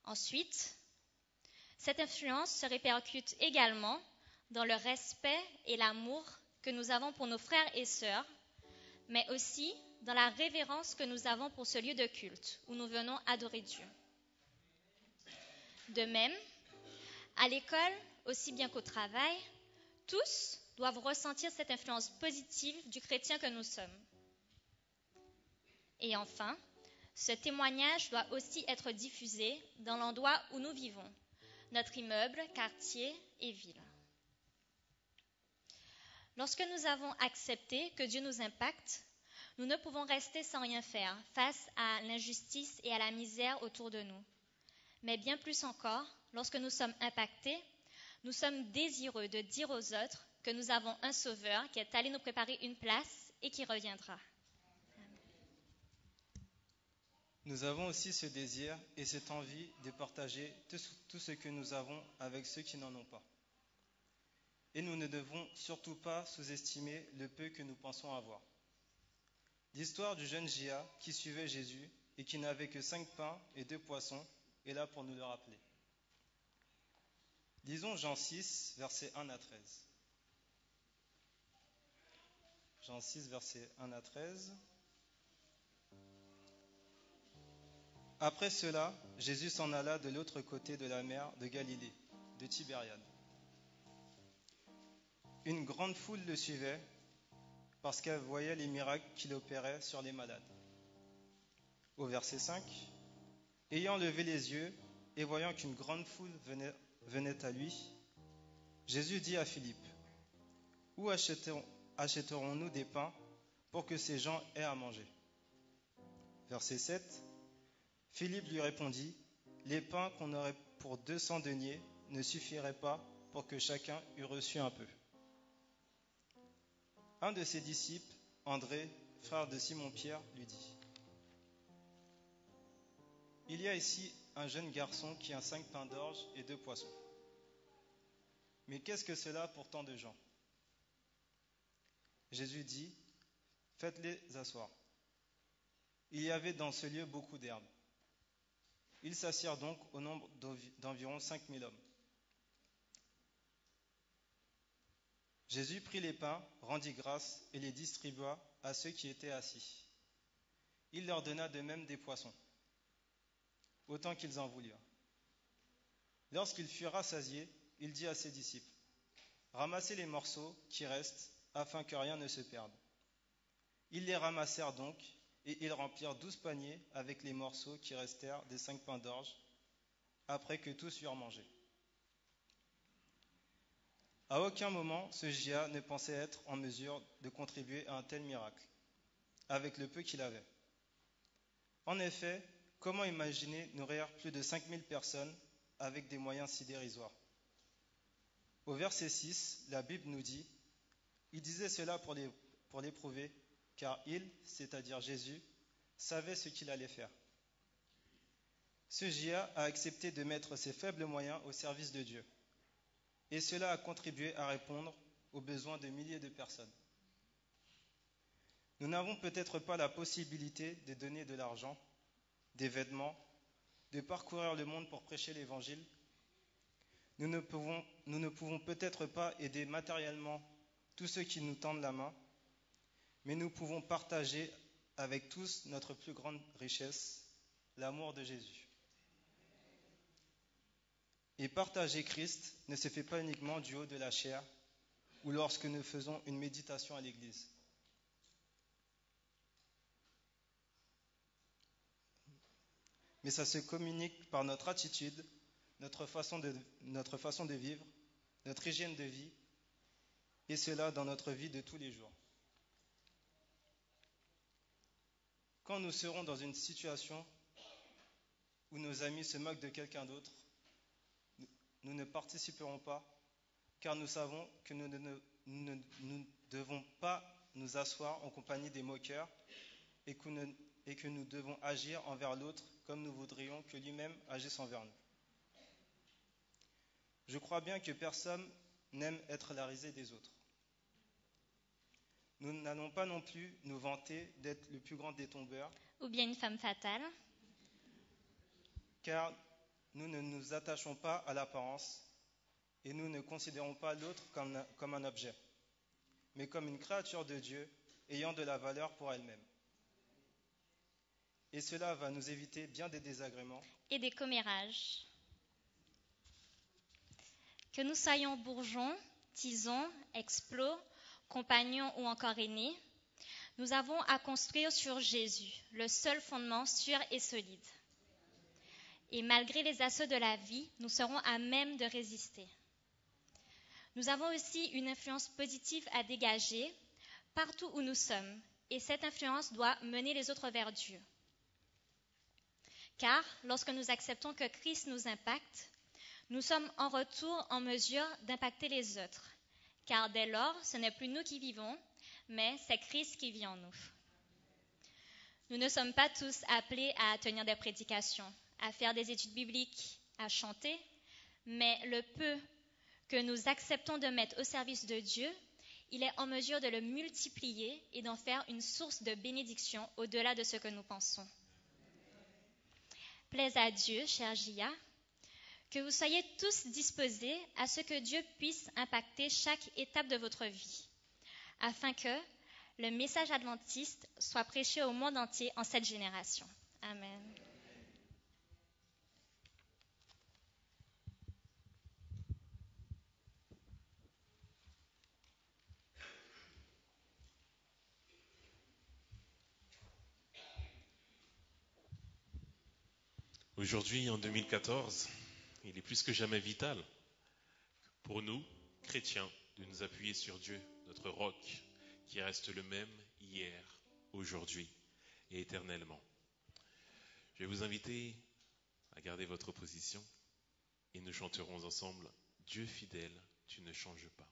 Ensuite, cette influence se répercute également dans le respect et l'amour que nous avons pour nos frères et sœurs, mais aussi dans la révérence que nous avons pour ce lieu de culte où nous venons adorer Dieu. De même, à l'école, aussi bien qu'au travail, tous doivent ressentir cette influence positive du chrétien que nous sommes. Et enfin, ce témoignage doit aussi être diffusé dans l'endroit où nous vivons, notre immeuble, quartier et ville. Lorsque nous avons accepté que Dieu nous impacte, nous ne pouvons rester sans rien faire face à l'injustice et à la misère autour de nous. Mais bien plus encore, lorsque nous sommes impactés, nous sommes désireux de dire aux autres que nous avons un Sauveur qui est allé nous préparer une place et qui reviendra. Nous avons aussi ce désir et cette envie de partager tout ce que nous avons avec ceux qui n'en ont pas. Et nous ne devons surtout pas sous-estimer le peu que nous pensons avoir. L'histoire du jeune Jia qui suivait Jésus et qui n'avait que 5 pains et 2 poissons est là pour nous le rappeler. Lisons Jean 6, versets 1 à 13. Jean 6, versets 1 à 13. Après cela, Jésus s'en alla de l'autre côté de la mer de Galilée, de Tibériade. Une grande foule le suivait parce qu'elle voyait les miracles qu'il opérait sur les malades. Au verset 5, ayant levé les yeux et voyant qu'une grande foule venait à lui, Jésus dit à Philippe, « Où achèterons-nous des pains pour que ces gens aient à manger ?» Verset 7, Philippe lui répondit, « Les pains qu'on aurait pour 200 deniers ne suffiraient pas pour que chacun eût reçu un peu. » Un de ses disciples, André, frère de Simon-Pierre, lui dit, « Il y a ici un jeune garçon qui a 5 pains d'orge et 2 poissons. Mais qu'est-ce que cela pour tant de gens ?» Jésus dit, « Faites-les asseoir. » Il y avait dans ce lieu beaucoup d'herbes. Ils s'assirent donc au nombre d'environ 5000 hommes. Jésus prit les pains, rendit grâce et les distribua à ceux qui étaient assis. Il leur donna de même des poissons, autant qu'ils en voulurent. Lorsqu'ils furent rassasiés, il dit à ses disciples, « Ramassez les morceaux qui restent, afin que rien ne se perde. » Ils les ramassèrent donc, et ils remplirent 12 paniers avec les morceaux qui restèrent des 5 pains d'orge, après que tous eurent mangé. À aucun moment, ce Jia ne pensait être en mesure de contribuer à un tel miracle, avec le peu qu'il avait. En effet, comment imaginer nourrir plus de 5000 personnes avec des moyens si dérisoires ? Au verset 6, la Bible nous dit, « Il disait cela pour l'éprouver, car il, c'est-à-dire Jésus, savait ce qu'il allait faire. » Ce Jia a accepté de mettre ses faibles moyens au service de Dieu. Et cela a contribué à répondre aux besoins de milliers de personnes. Nous n'avons peut-être pas la possibilité de donner de l'argent, des vêtements, de parcourir le monde pour prêcher l'Évangile. Nous ne pouvons peut-être pas aider matériellement tous ceux qui nous tendent la main, mais nous pouvons partager avec tous notre plus grande richesse, l'amour de Jésus. Et partager Christ ne se fait pas uniquement du haut de la chair ou lorsque nous faisons une méditation à l'église. Mais ça se communique par notre attitude, notre façon de vivre, notre hygiène de vie, et cela dans notre vie de tous les jours. Quand nous serons dans une situation où nos amis se moquent de quelqu'un d'autre, nous ne participerons pas, car nous savons que nous ne devons pas nous asseoir en compagnie des moqueurs et que nous devons agir envers l'autre comme nous voudrions que lui-même agisse envers nous. Je crois bien que personne n'aime être la risée des autres. Nous n'allons pas non plus nous vanter d'être le plus grand des tombeurs. Ou bien une femme fatale. Car nous ne nous attachons pas à l'apparence et nous ne considérons pas l'autre comme un objet, mais comme une créature de Dieu ayant de la valeur pour elle-même. Et cela va nous éviter bien des désagréments. Et des commérages. Que nous soyons bourgeons, tisons, explos, compagnons ou encore aînés, Nous avons à construire sur Jésus, le seul fondement sûr et solide. Et malgré les assauts de la vie, nous serons à même de résister. Nous avons aussi une influence positive à dégager partout où nous sommes, et cette influence doit mener les autres vers Dieu. Car lorsque nous acceptons que Christ nous impacte, nous sommes en retour en mesure d'impacter les autres. Car dès lors, ce n'est plus nous qui vivons, mais c'est Christ qui vit en nous. Nous ne sommes pas tous appelés à tenir des prédications, à faire des études bibliques, à chanter, mais le peu que nous acceptons de mettre au service de Dieu, il est en mesure de le multiplier et d'en faire une source de bénédiction au-delà de ce que nous pensons. Plaise à Dieu, cher Gia, que vous soyez tous disposés à ce que Dieu puisse impacter chaque étape de votre vie, afin que le message adventiste soit prêché au monde entier en cette génération. Amen. Aujourd'hui, en 2014, il est plus que jamais vital pour nous, chrétiens, de nous appuyer sur Dieu, notre roc, qui reste le même hier, aujourd'hui et éternellement. Je vais vous inviter à garder votre position et nous chanterons ensemble « Dieu fidèle, tu ne changes pas ».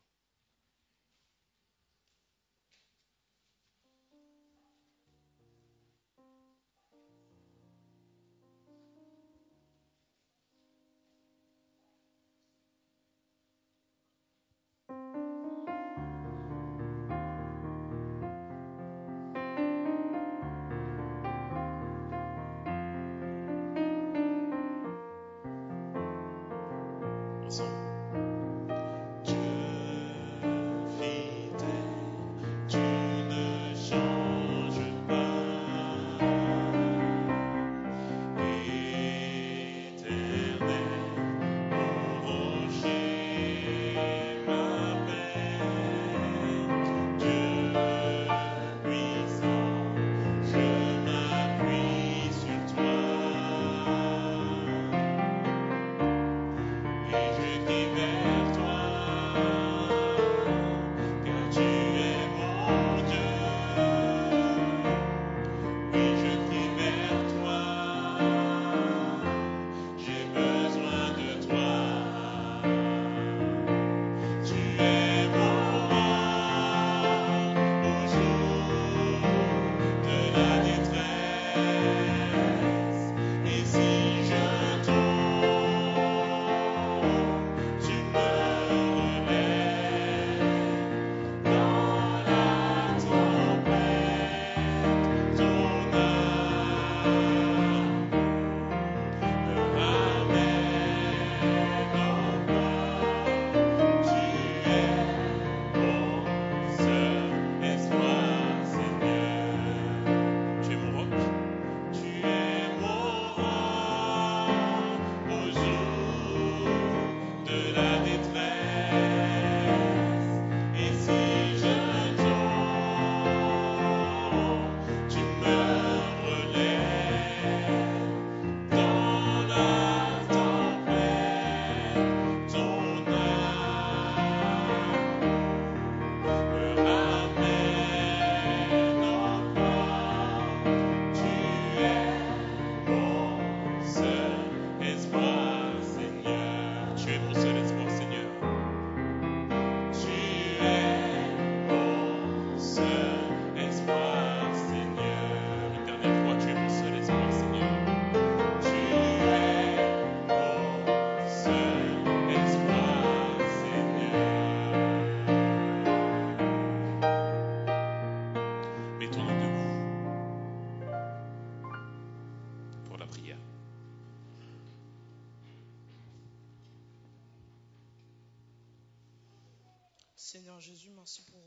Seigneur Jésus, merci pour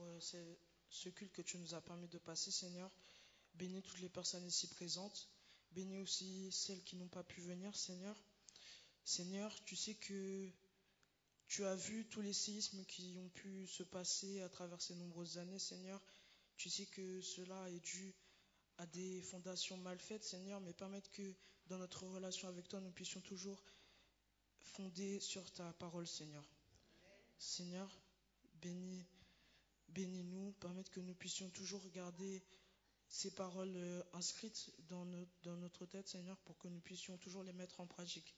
ce culte que tu nous as permis de passer, Seigneur. Bénis toutes les personnes ici présentes. Bénis aussi celles qui n'ont pas pu venir, Seigneur. Seigneur, tu sais que tu as vu tous les séismes qui ont pu se passer à travers ces nombreuses années, Seigneur. Tu sais que cela est dû à des fondations mal faites, Seigneur, mais permettre que dans notre relation avec toi, nous puissions toujours fonder sur ta parole, Seigneur. Seigneur, bénis-nous, permettre que nous puissions toujours garder ces paroles inscrites dans notre tête, Seigneur, pour que nous puissions toujours les mettre en pratique.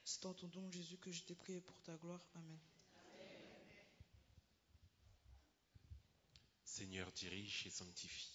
C'est en ton nom, Jésus, que je t'ai prié pour ta gloire. Amen. Seigneur, dirige et sanctifie.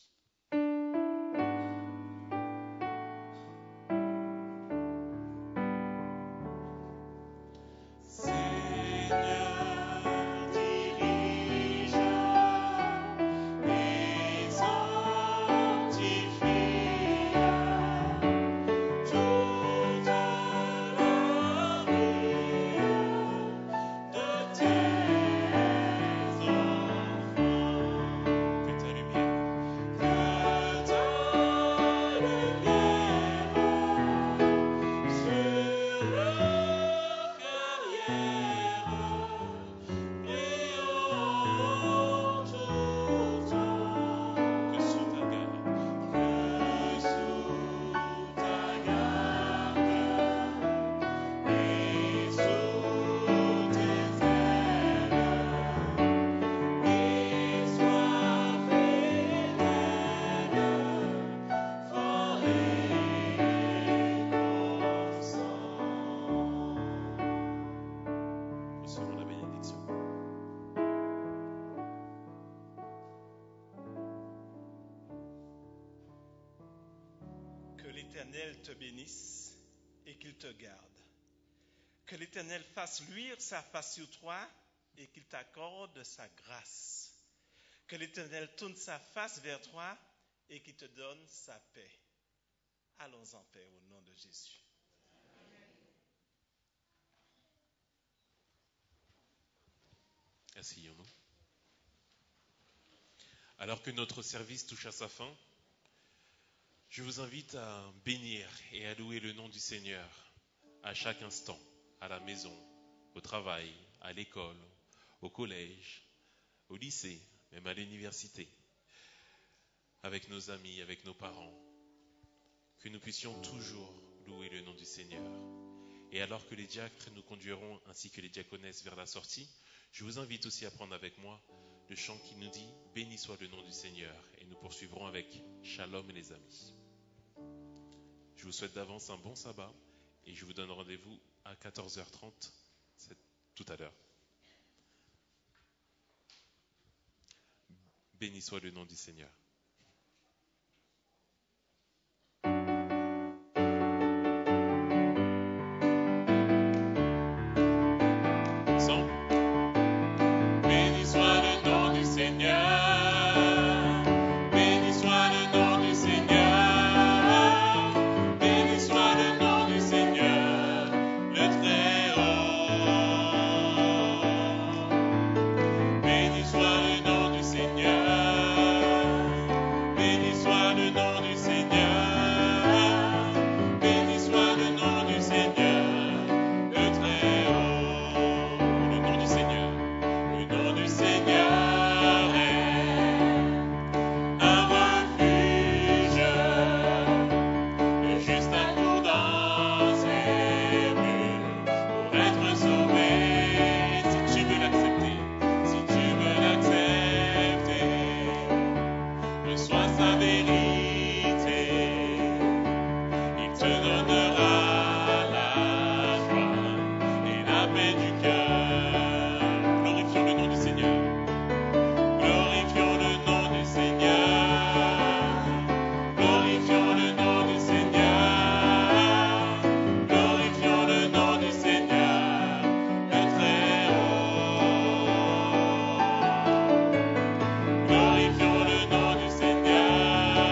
Que l'Éternel te bénisse et qu'il te garde. Que l'Éternel fasse luire sa face sur toi et qu'il t'accorde sa grâce. Que l'Éternel tourne sa face vers toi et qu'il te donne sa paix. Allons en paix au nom de Jésus. Asseyons-nous. Alors que notre service touche à sa fin, je vous invite à bénir et à louer le nom du Seigneur à chaque instant, à la maison, au travail, à l'école, au collège, au lycée, même à l'université, avec nos amis, avec nos parents, que nous puissions toujours louer le nom du Seigneur. Et alors que les diacres nous conduiront ainsi que les diaconesses vers la sortie, je vous invite aussi à prendre avec moi le chant qui nous dit « Béni soit le nom du Seigneur » et nous poursuivrons avec « Shalom les amis ». Je vous souhaite d'avance un bon sabbat et je vous donne rendez-vous à 14h30, c'est tout à l'heure. Béni soit le nom du Seigneur. Glorifions le nom du Seigneur.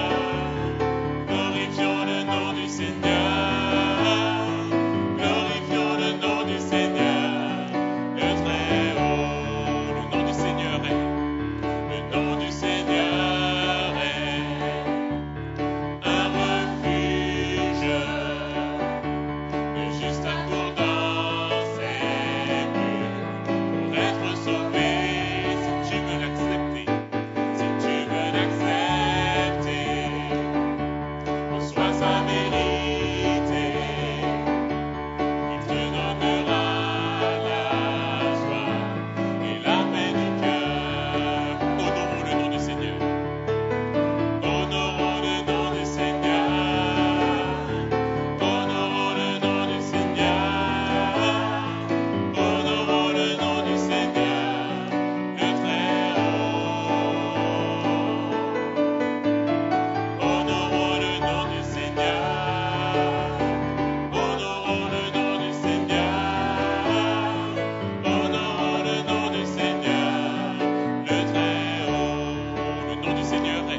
nom du Seigneur est.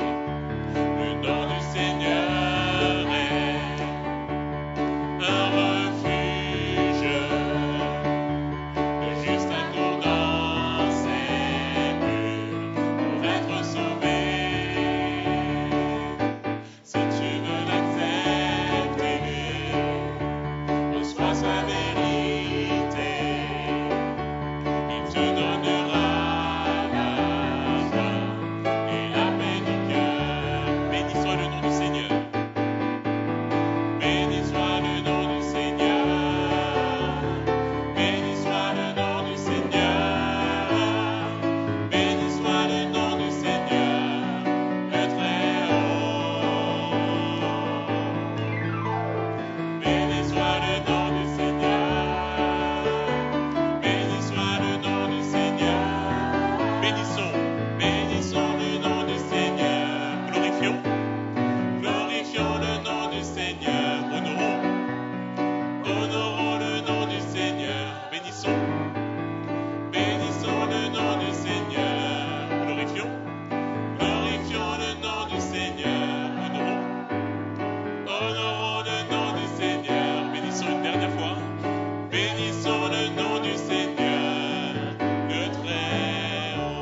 Le nom du Seigneur est un refuge. Le juste accourt dans ses murs pour être sauvé. Si tu veux l'accepter, reçois sa vérité. Il te donnera la joie et la paix du cœur. Béni soit le nom du Seigneur. Béni soit le nom du Seigneur. Béni soit le nom du Seigneur. Béni soit le nom du Seigneur, le Très-Haut. Béni soit le nom du Seigneur. Béni soit le nom du Seigneur. Bénissons le nom du Seigneur. Glorifions le nom du Seigneur. Honorons le nom du Seigneur. Bénissons le nom du Seigneur. Glorifions le nom du Seigneur. Honorons le nom du Seigneur. Bénissons une dernière fois. Bénissons le nom du Seigneur, le Très-Haut.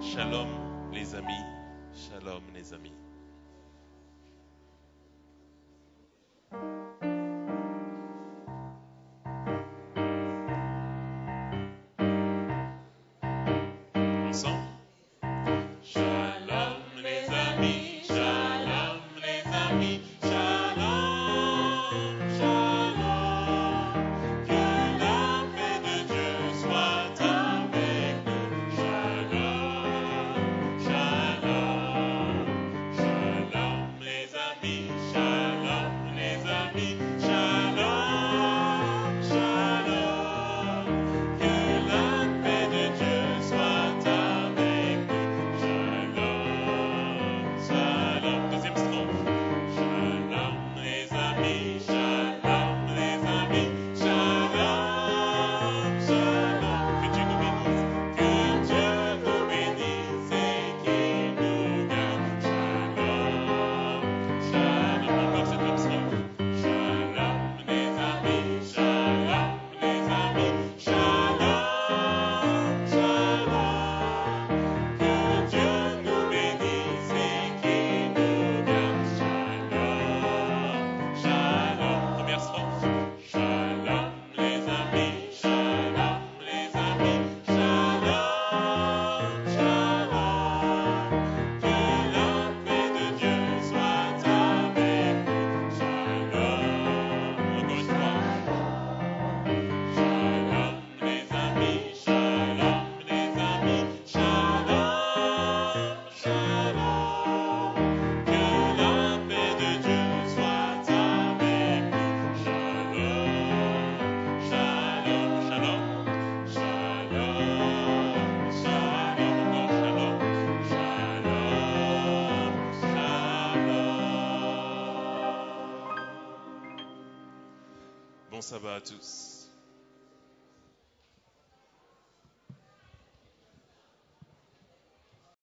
Shalom les amis, shalom les amis. Ensemble. Shalom les amis, shalom les amis, shalom, shalom. Que la paix de Dieu soit avec nous. Shalom, shalom, shalom les amis, shalom les amis, shalom, shalom. Que la paix de Dieu soit avec nous. Shalom, shalom. Deuxième strophe. Shalom les amis, shalom les amis, shalom, shalom. Que Dieu nous bénisse, que Dieu nous bénisse et qu'il nous garde. Shalom, shalom. Encore cette même strophe. Shalom les amis, shalom les amis, shalom, shalom. Que Dieu nous bénisse et qu'il nous garde. Shalom, shalom. Première strophe. Shalom les amis, shalom les amis, shalom, shalom. Que la paix de Dieu soit avec nous. Shalom, encore une fois. Shalom les amis, shalom les amis, shalom, shalom. Que la paix de Dieu soit avec nous. Shalom, shalom, shalom, shalom, shalom, encore shalom, shalom, shalom. Bon sabbat à tous.